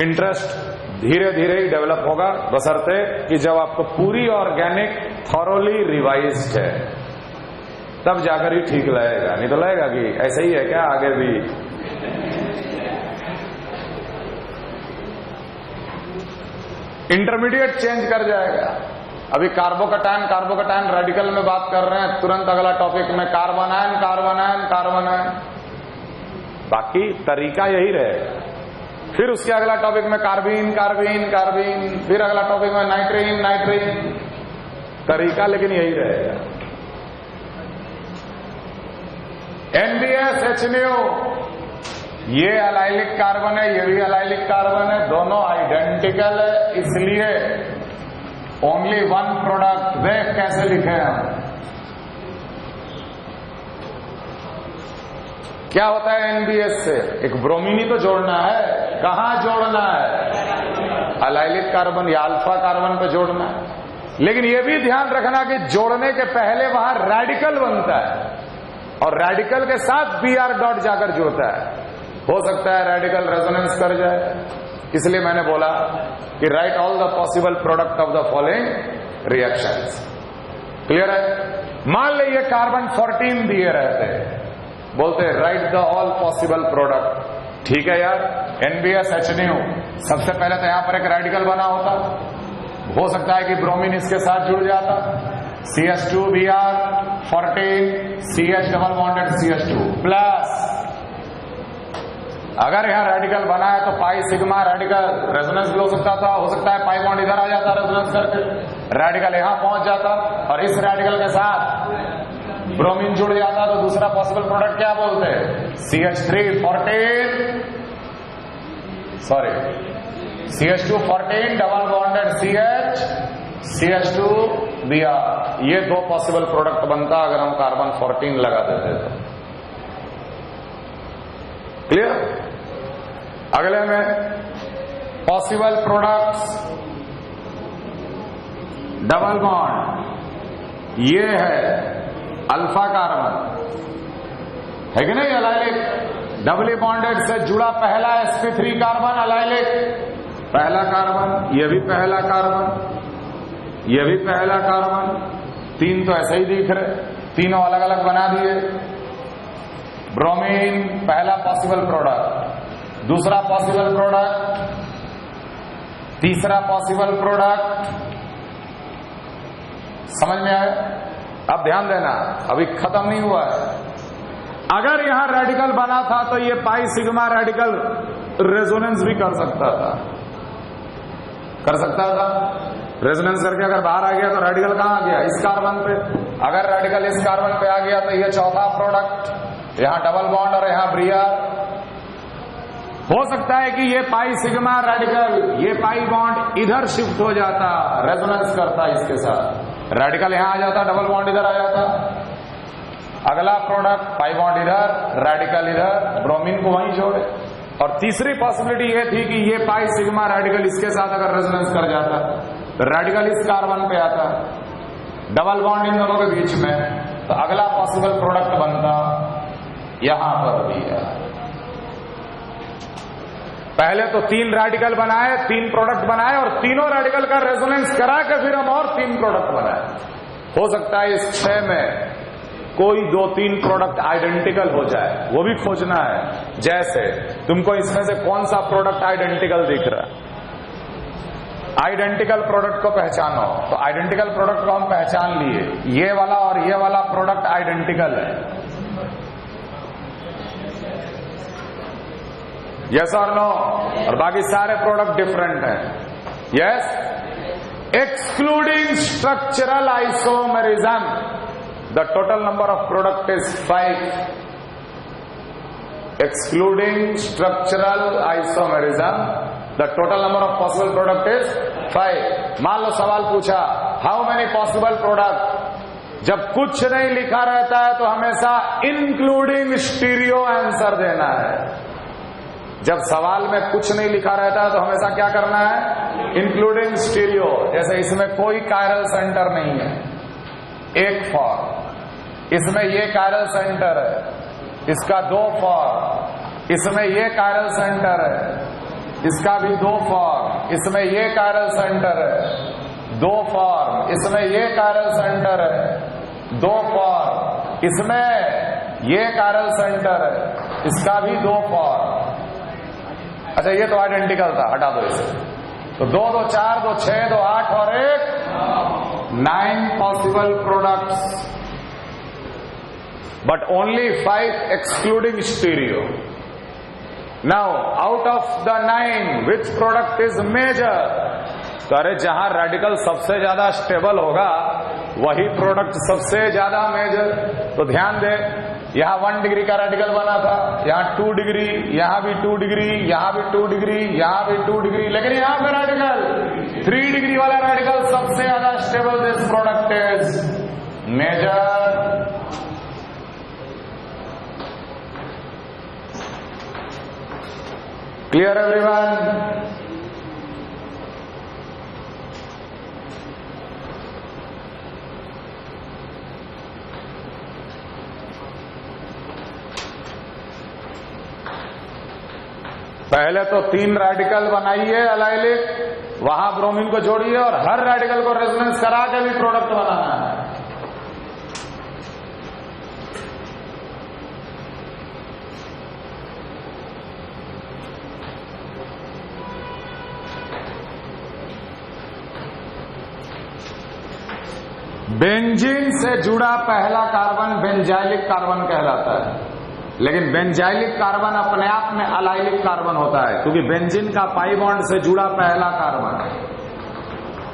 इंटरेस्ट धीरे धीरे ही डेवलप होगा, बशर्ते कि जब आपको पूरी ऑर्गेनिक थॉरोली रिवाइज्ड है तब जाकर ही ठीक लगेगा, नहीं तो लगेगा कि ऐसे ही है क्या आगे भी। इंटरमीडिएट चेंज कर जाएगा। अभी कार्बोकटायन रेडिकल में बात कर रहे हैं, तुरंत अगला टॉपिक में कार्बोनायन। बाकी तरीका यही रहेगा। फिर उसके अगला टॉपिक में कार्बीन, फिर अगला टॉपिक में नाइट्रीन, तरीका लेकिन यही रहेगा। NBS HNO, ये अलाइलिक कार्बन है, ये भी अलाइलिक कार्बन है, दोनों आइडेंटिकल है, इसलिए ओनली वन प्रोडक्ट। देख कैसे लिखे हम, क्या होता है NBS से? एक ब्रोमीनी तो जोड़ना है, कहां जोड़ना है? अलाइलिक कार्बन या अल्फा कार्बन पे जोड़ना है। लेकिन यह भी ध्यान रखना कि जोड़ने के पहले वहां रेडिकल बनता है और रेडिकल के साथ Br डॉट जाकर जुड़ता है। हो सकता है रेडिकल रेजोनेंस कर जाए, इसलिए मैंने बोला कि right all the possible product of the following reactions. Clear है? मान लीजिए कार्बन 14 दिए रहते, बोलते right the all possible product. ठीक है यार, NBS HNO, सबसे पहले तो यहां पर एक रेडिकल बना होता, हो सकता है कि ब्रोमीन इसके साथ जुड़ जाता, CH2 Br 14 CH double bonded CH2 plus, अगर यहां रेडिकल बना है तो पाई सिग्मा रेडिकल रेजोनेंस भी हो सकता है पाई बॉन्ड इधर आ जाता रेजोनेंस करके, रेडिकल यहां पहुंच जाता और इस रेडिकल के साथ ब्रोमीन जुड़ जाता, तो दूसरा पॉसिबल प्रोडक्ट क्या बोलते हैं? CH3 14 CH2 14 double bonded CH2 Br। ये दो पॉसिबल प्रोडक्ट बनता अगर हम कार्बन 14 लगा देते तो। क्लियर? अगले में पॉसिबल प्रोडक्ट्स डबल बॉन्ड, ये है अल्फा कार्बन, है कि नहीं? अलाइलिक डबली बॉन्डेड से जुड़ा पहला sp3 कार्बन अलाइलिक, पहला कार्बन, ये भी पहला कार्बन, ये भी पहला कार्बन, तीन तो ऐसे ही दिख रहे, तीनों अलग अलग बना दिए। ब्रोमीन पहला पॉसिबल प्रोडक्ट, दूसरा पॉसिबल प्रोडक्ट, तीसरा पॉसिबल प्रोडक्ट। समझ में आया? अब ध्यान देना, अभी खत्म नहीं हुआ है। अगर यहां रेडिकल बना था तो ये पाई सिग्मा रेडिकल रेजोनेंस भी कर सकता था, रेजोनेंस करके अगर बाहर आ गया तो रेडिकल कहां आ गया? इस कार्बन पे। अगर रेडिकल इस कार्बन पे आ गया तो ये चौथा प्रोडक्ट, यहां डबल बॉन्ड और यहां ब्रियर। हो सकता है कि ये पाई सिग्मा रेडिकल, ये पाई बॉन्ड इधर शिफ्ट हो जाता, रेजोनेंस करता इसके साथ, रेडिकल यहां आ जाता, डबल बॉन्ड इधर आ जाता। अगला प्रोडक्ट पाई बॉन्ड इधर, रेडिकल इधर, ब्रोमीन को वहीं जोड़े। और तीसरी पॉसिबिलिटी ये थी कि ये पाई सिग्मा रेडिकल इसके साथ अगर रेजोनेंस कर जाता तो रेडिकल इस कार्बन पे आता, डबल बॉन्ड इन दोनों के बीच में, तो अगला पॉसिबल प्रोडक्ट बनता यहां पर भी है। पहले तो 3 रेडिकल बनाए, 3 प्रोडक्ट बनाए और तीनों रेडिकल का रेजोनेंस करा के फिर हम और 3 प्रोडक्ट बनाए। हो सकता है इस 6 में कोई 2-3 प्रोडक्ट आइडेंटिकल हो जाए, वो भी खोजना है। जैसे तुमको इसमें से कौन सा प्रोडक्ट आइडेंटिकल दिख रहा है, आइडेंटिकल प्रोडक्ट को पहचानो। तो आइडेंटिकल प्रोडक्ट को हम पहचान लिए, ये वाला और ये वाला प्रोडक्ट आइडेंटिकल है, यस और नो, और बाकी सारे प्रोडक्ट डिफरेंट हैं, yes. Excluding structural isomerism, the total number of product is 5. Excluding structural isomerism, the total number of possible product is 5. मान लो सवाल पूछा how many possible product, जब कुछ नहीं लिखा रहता है तो हमेशा including स्टीरियो आंसर देना है। जब सवाल में कुछ नहीं लिखा रहता है तो हमेशा क्या करना है, इंक्लूडिंग स्टीरियो। जैसे इसमें कोई कायरल सेंटर नहीं है, एक फॉर्म, इसमें ये कायरल सेंटर है, इसका 2 फॉर्म, इसमें ये कायरल सेंटर है, इसका भी 2 फॉर्म, इसमें ये कायरल सेंटर है, 2 फॉर्म, इसमें ये कायरल सेंटर है, 2 फॉर्म, इसमें ये कायरल सेंटर है, इसका भी 2 फॉर्म। अच्छा ये तो आइडेंटिकल था, हटा दो इसे। तो 2 2 4 2 6 2 8 और 1 9 possible products, but only 5 excluding stereo. Now out of the 9 which product is major? तो अरे जहां रेडिकल सबसे ज्यादा स्टेबल होगा वही प्रोडक्ट सबसे ज्यादा मेजर। तो ध्यान दे, यहां 1 डिग्री का रेडिकल बना था, यहां 2 डिग्री, यहां भी 2 डिग्री, यहां भी 2 डिग्री, यहां भी 2 डिग्री, लेकिन यहां पे रेडिकल 3 डिग्री वाला रेडिकल सबसे ज्यादा stable. This product is major. Clear everyone? पहले तो 3 रेडिकल बनाइए एलाइलिक, वहां ब्रोमीन को जोड़िए और हर रेडिकल को रेजोनेंस करा के भी प्रोडक्ट बनाना है। बेंजीन से जुड़ा पहला कार्बन बेंजाइलिक कार्बन कहलाता है, लेकिन बेंजाइलिक कार्बन अपने आप में अलाइलिक कार्बन होता है, क्योंकि बेंजीन का पाई बॉन्ड से जुड़ा पहला कार्बन है।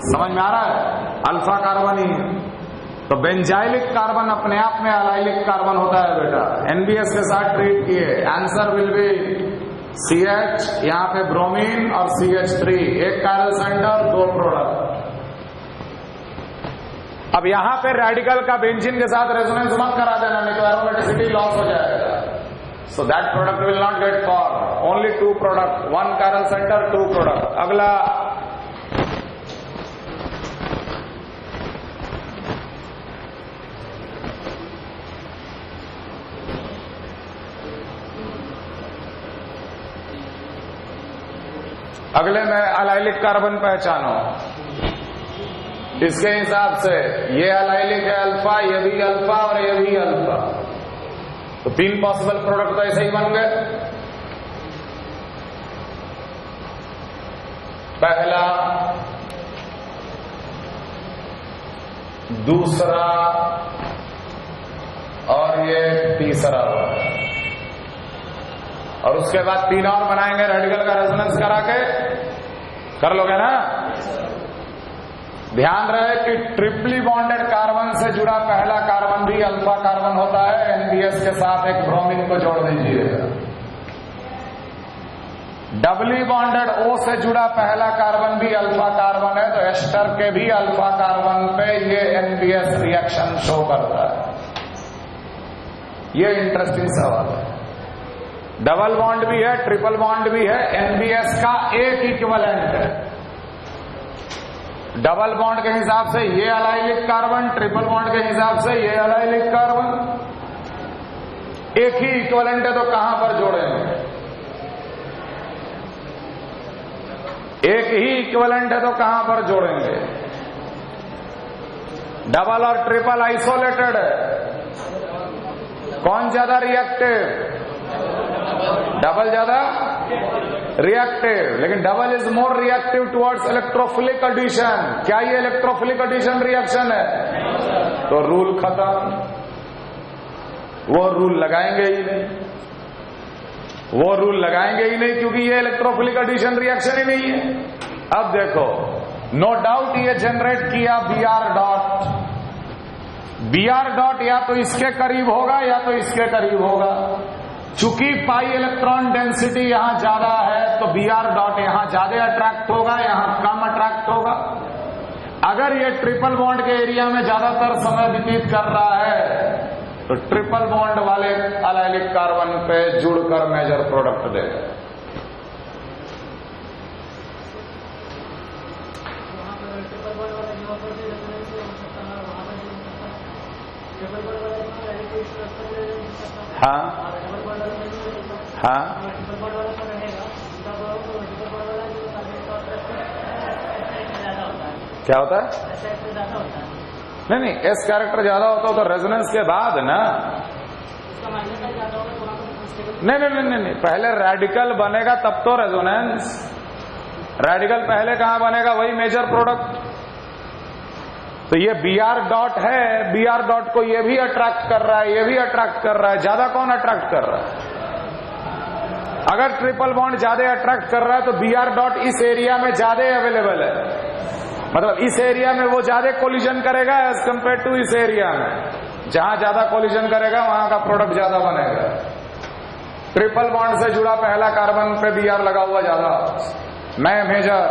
समझ में आ रहा है? अल्फा कार्बन ही है। तो बेंजाइलिक कार्बन अपने आप में अलाइलिक कार्बन होता है बेटा। एनबीएस के साथ ट्रीट किए, आंसर विल बी CH, यहां पे ब्रोमीन और CH3, एक कायरल सेंटर, 2 प्रोडक्ट। अब यहां पे रेडिकल का बेंजीन के साथ रेजोनेंस मत करा देना, नहीं तो एरोमेटिसिटी लॉस हो जाएगा। So that product will not get formed. Only 2 product, 1 chiral center, 2 product. अगला अगले में अलाइलिक कार्बन पहचानो। इसके हिसाब से ये अलाइलिक है अल्फा, ये भी अल्फा और ये भी अल्फा। तो 3 पॉसिबल प्रोडक्ट तो ऐसे ही बन गए। पहला, दूसरा और ये तीसरा हुआ। और उसके बाद 3 और बनाएंगे रेडिकल का रेजोनेंस करा के। कर लोगे ना? ध्यान रहे कि ट्रिपली बॉन्डेड कार्बन से जुड़ा पहला कार्बन भी अल्फा कार्बन होता है। एनबीएस के साथ एक ब्रोमीन को जोड़ दीजिएगा। डबली बॉन्डेड O से जुड़ा पहला कार्बन भी अल्फा कार्बन है, तो एस्टर के भी अल्फा कार्बन पे ये एनबीएस रिएक्शन शो करता है। ये इंटरेस्टिंग सवाल है। डबल बॉन्ड भी है, ट्रिपल बॉन्ड भी है, एनबीएस का एक इक्विवेलेंट है। डबल बॉन्ड के हिसाब से ये अलाइलिक कार्बन, ट्रिपल बॉन्ड के हिसाब से ये अलाइलिक कार्बन। एक ही इक्विवेलेंट है तो कहां पर जोड़ेंगे? एक ही इक्विवेलेंट है तो कहां पर जोड़ेंगे? डबल और ट्रिपल आइसोलेटेड है, कौन ज्यादा रिएक्टिव? डबल ज्यादा रिएक्टिव, लेकिन double is more reactive towards electrophilic addition. क्या ये इलेक्ट्रोफिलिक एडिशन रिएक्शन है? तो रूल खत्म, वो रूल लगाएंगे ही नहीं, वो रूल लगाएंगे ही नहीं, क्योंकि ये इलेक्ट्रोफिलिक एडिशन रिएक्शन ही नहीं है। अब देखो, नो डाउट ये जनरेट किया Br डॉट। Br डॉट या तो इसके करीब होगा या तो इसके करीब होगा। चूंकि पाई इलेक्ट्रॉन डेंसिटी यहां ज्यादा है तो Br डॉट यहां ज्यादा अट्रैक्ट होगा, यहां कम अट्रैक्ट होगा। अगर ये ट्रिपल बॉन्ड के एरिया में ज्यादातर समय व्यतीत कर रहा है तो ट्रिपल बॉन्ड वाले अलाइलिक कार्बन पे जुड़कर मेजर प्रोडक्ट देगा। हाँ हाँ क्या होता है? नहीं, एस कैरेक्टर ज्यादा होता हो तो रेजोनेंस के बाद ना। नहीं, पहले रेडिकल बनेगा तब तो रेजोनेंस। रेडिकल पहले कहां बनेगा? वही मेजर प्रोडक्ट। तो ये Br डॉट है, Br डॉट को ये भी अट्रैक्ट कर रहा है, ये भी अट्रैक्ट कर रहा है। ज्यादा कौन अट्रैक्ट कर रहा है? अगर ट्रिपल बॉन्ड ज्यादा अट्रैक्ट कर रहा है तो Br डॉट इस एरिया में ज्यादा अवेलेबल है, मतलब इस एरिया में वो ज्यादा कोलिजन करेगा एज कंपेयर टू इस एरिया में। जहां ज्यादा कोलिजन करेगा वहां का प्रोडक्ट ज्यादा बनेगा। ट्रिपल बॉन्ड से जुड़ा पहला कार्बन पे Br लगा हुआ ज्यादा, मैं मेजर।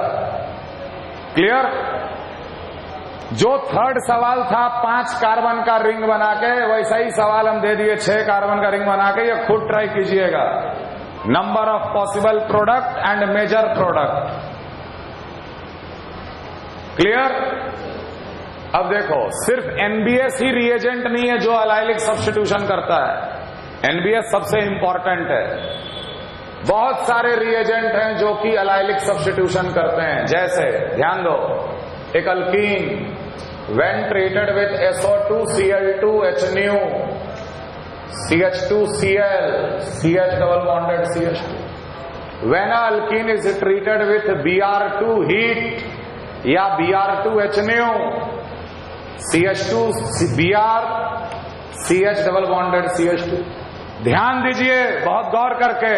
क्लियर? जो थर्ड सवाल था 5 कार्बन का रिंग बना के, वैसा ही सवाल हम दे दिए 6 कार्बन का रिंग बना के। ये खुद ट्राई कीजिएगा। Number of possible product and major product. Clear? अब देखो, सिर्फ एनबीएस ही रिएजेंट नहीं है जो अलाइलिक सब्स्टिट्यूशन करता है। एनबीएस सबसे इंपॉर्टेंट है। बहुत सारे रिएजेंट हैं जो कि अलाइलिक सब्स्टिट्यूशन करते हैं। जैसे ध्यान दो, एक alkyne when treated with SO2Cl2H nu CH2Cl CH double bonded CH2, when a alkene is treated with Br2 heat या Br2H nu CH2 Br CH double bonded CH2। ध्यान दीजिए बहुत गौर करके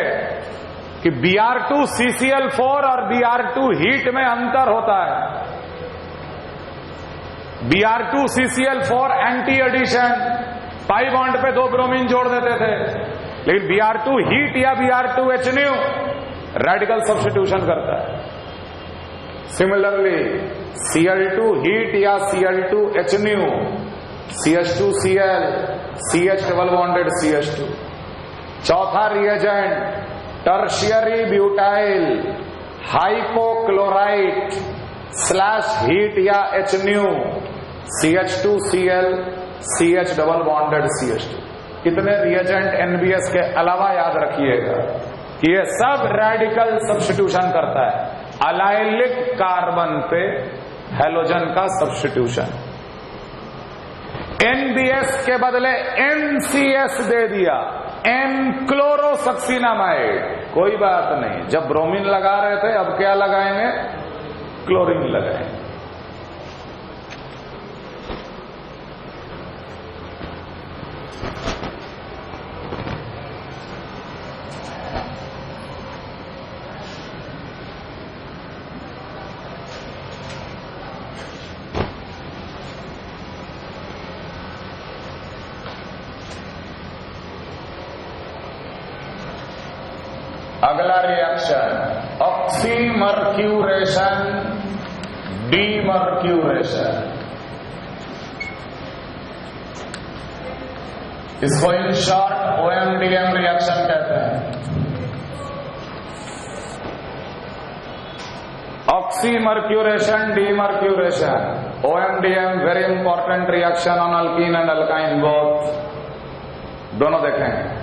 कि Br2 CCl4 और Br2 हीट में अंतर होता है। Br2 CCl4 anti addition, pi bond पे 2 ब्रोमीन जोड़ देते थे, लेकिन Br2 हीट या Br2H nu रेडिकल सब्स्टिट्यूशन करता है। सिमिलरली Cl2 हीट या Cl2H nu CH2Cl CH double bonded CH2। चौथा reagent tertiary butyl hypochlorite slash heat या H nu CH2Cl CH double bonded CH2। इतने रिएजेंट एनबीएस के अलावा याद रखिएगा कि ये सब रेडिकल सब्स्टिट्यूशन करता है। अलाइलिक कार्बन पे हैलोजन का सब्स्टिट्यूशन। एनबीएस के बदले NCS दे दिया, एनक्लोरोसक्सिनामाइड। कोई बात नहीं, जब ब्रोमीन लगा रहे थे अब क्या लगाएंगे? क्लोरीन लगाएंगे। अगला रिएक्शन ऑक्सीमर्क्यूरेशन डीमर्क्यूरेशन। इसको इन शॉर्ट OMDM रिएक्शन कहते हैं। Oxymercuration demercuration, OMDM very important reaction on alkyne and alkyne both. दोनों देखें।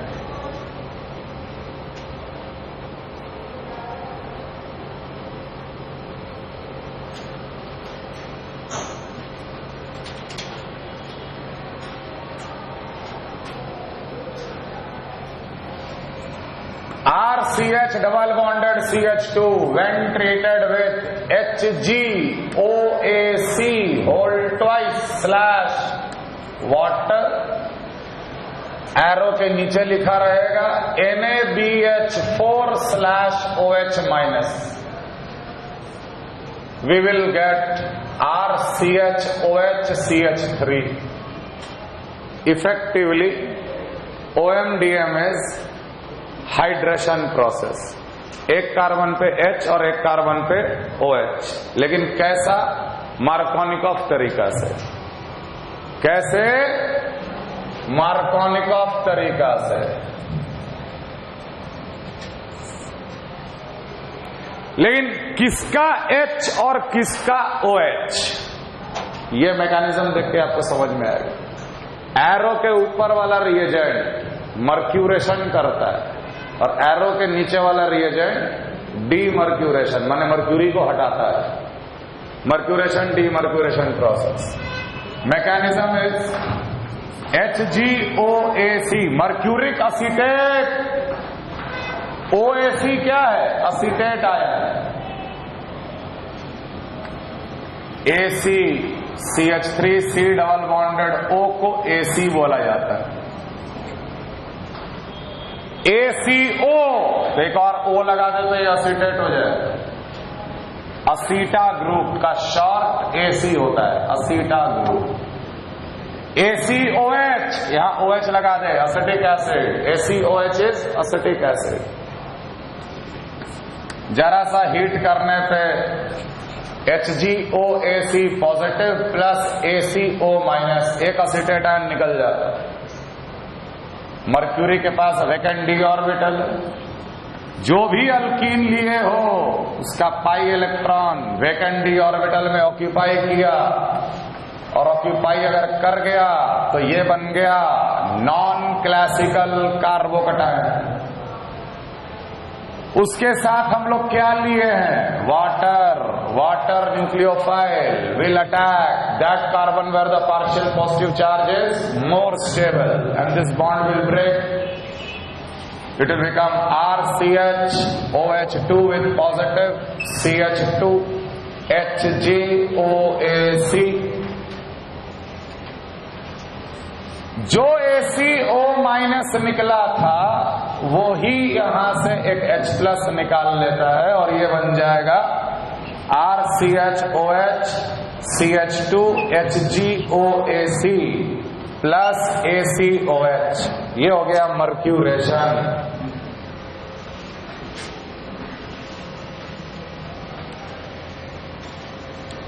RCH double bonded CH2 when treated with HgOAC whole twice slash water, arrow के नीचे लिखा रहेगा NaBH4 slash OH minus, we will get RCHOH CH3। Effectively OMDM is hydration process. एक कार्बन पे H और एक कार्बन पे OH, लेकिन कैसा? मार्कोनिकॉफ तरीका से। कैसे? मार्कोनिकॉफ तरीका से। लेकिन किसका H और किसका OH, ये मैकेनिज्म देख के आपको समझ में आएगा। एरो के ऊपर वाला रिएजेंट मर्क्यूरेशन करता है और एरो के नीचे वाला रिएजेंट डीमर्क्यूरेशन माने मर्क्यूरी को हटाता है। Mercuration demercuration process. Mechanism is HgOAc, mercuric acetate. OAc क्या है? Acetate ion. AC CH3 C double bonded O को AC बोला जाता है। ACO, एक और O लगा दे तो ये असीटेट हो जाए। असीटा ग्रुप का शॉर्ट AC होता है, असीटा ग्रुप। ACOH, यहां OH लगा दे, acetic acid. ACOH is acetic acid. जरा सा हीट करने पे HgOAc positive plus ACO minus, एक असीटेट आयन निकल जाता है। मर्क्यूरी के पास वैकेंट डी ऑर्बिटल। जो भी अल्कीन लिए हो उसका pi electron vacant D orbital में ऑक्यूपाई किया, और ऑक्यूपाई अगर कर गया तो ये बन गया नॉन क्लासिकल कार्बोकटायन। उसके साथ हम लोग क्या लिए हैं? Water nucleophile will attack that carbon where the partial positive charge is more stable and this bond will break. It will become RCH OH2 with positive CH2 HgOAc. जो ACO माइनस निकला था वो ही यहां से एक H प्लस निकाल लेता है और ये बन जाएगा RCHOH CH2 HgOAc plus ACOH. ये हो गया मर्क्यूरेशन.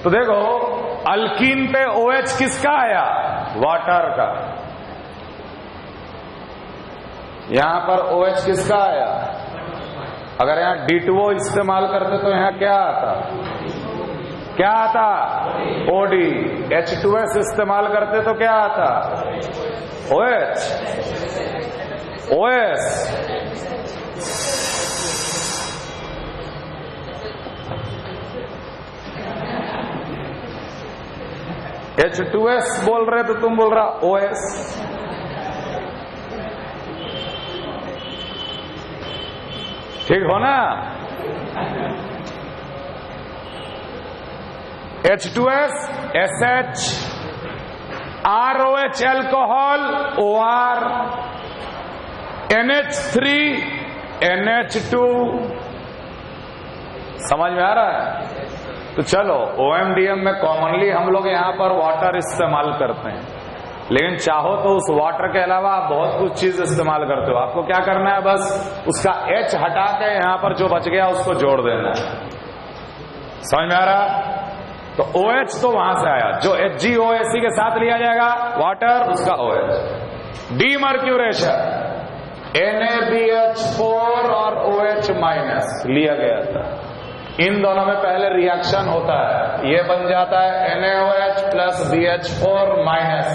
तो देखो अल्कीन पे OH किसका आया? वाटर का. यहां पर OH किसका आया? अगर यहां D2O इस्तेमाल करते तो यहां क्या आता? क्या आता? OD. H2S इस्तेमाल करते तो क्या आता? OH. OS. H2S बोल रहे तो तुम बोल रहा OS. ठीक हो ना? H2S SH ROH alcohol OR NH3 NH2. समझ में आ रहा है? तो चलो OMDM में कॉमनली हम लोग यहां पर वाटर इस्तेमाल करते हैं, लेकिन चाहो तो उस वाटर के अलावा आप बहुत कुछ चीज इस्तेमाल करते हो. आपको क्या करना है? बस उसका H हटा के यहां पर जो बच गया उसको जोड़ देना है. समझ में आ रहा? तो OH तो वहां से आया, जो HgOAc के साथ लिया जाएगा वाटर, उसका OH. डीमर्क्यूरेशन NaBH4 और OH माइनस लिया गया था. इन दोनों में पहले रिएक्शन होता है, ये बन जाता है NaOH plus BH4 minus.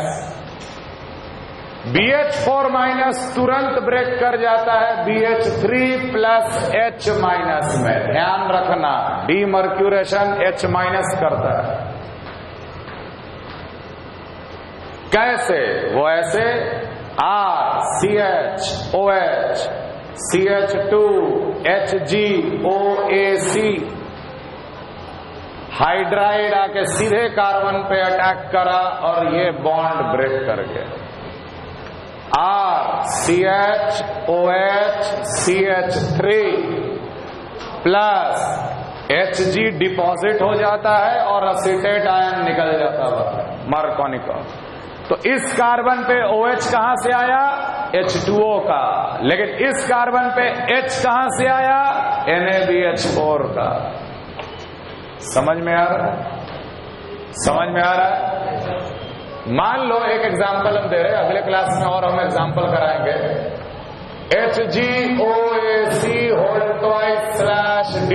BH4 minus तुरंत ब्रेक कर जाता है BH3 प्लस H माइनस में. ध्यान रखना, डीमर्क्यूरेशन H माइनस करता है. कैसे? वो ऐसे RCHOH CH2 HgOAc हाइड्राइड आके सीधे कार्बन पे अटैक करा और ये बॉन्ड ब्रेक कर गया. RCHOH CH3 plus Hg deposit हो जाता है और असीटेट आयन निकल जाता है मार्कोनिका. तो इस कार्बन पे OH कहां से आया? H2O का. लेकिन इस कार्बन पे H कहां से आया? NaBH4 का. समझ में आ रहा है? समझ में आ रहा है? मान लो एक एग्जांपल हम दे रहे हैं, अगले क्लास में और हम एग्जांपल कराएंगे. HgOAc whole twice slash D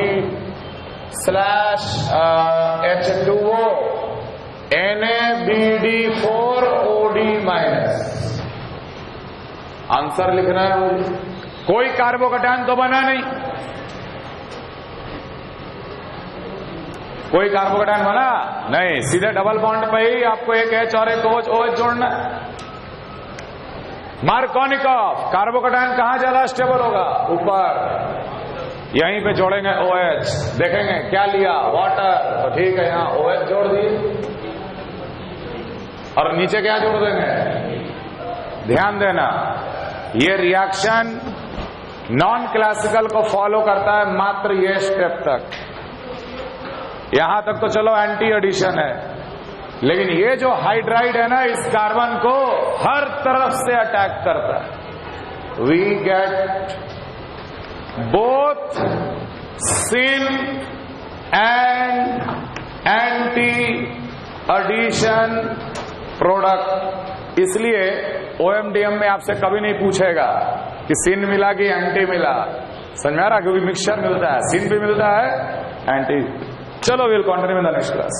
slash H2O NaBD4 OD minus. Answer लिखना है मुझे। कोई कार्बोकैटायन तो बना नहीं, कोई कार्बोकैटायन बना नहीं, सीधे डबल बॉन्ड पे ही आपको एक H और एक OH जोड़ना है। मार्कोनिकॉफ, कार्बोकैटायन कहां ज्यादा स्टेबल होगा? ऊपर, यहीं पे जोड़ेंगे OH, देखेंगे क्या लिया, वाटर, तो ठीक है यहां OH जोड़ दिए, और नीचे क्या जोड़ देंगे? ध्यान देना, ये रिएक्शन नॉन क्लासिकल को फॉलो करता है मात्र ये स्टेप तक। यहां तक तो चलो एंटी एडिशन है, लेकिन ये जो हाइड्राइड है ना, इस कार्बन को हर तरफ से अटैक करता है। We get both syn and anti addition product. इसलिए OMDM में आपसे कभी नहीं पूछेगा कि सिन मिला कि एंटी मिला, समझ में आ रहा? क्योंकि मिक्सचर मिलता है, सिन भी मिलता है, एंटी। चलो, will continue in the next class.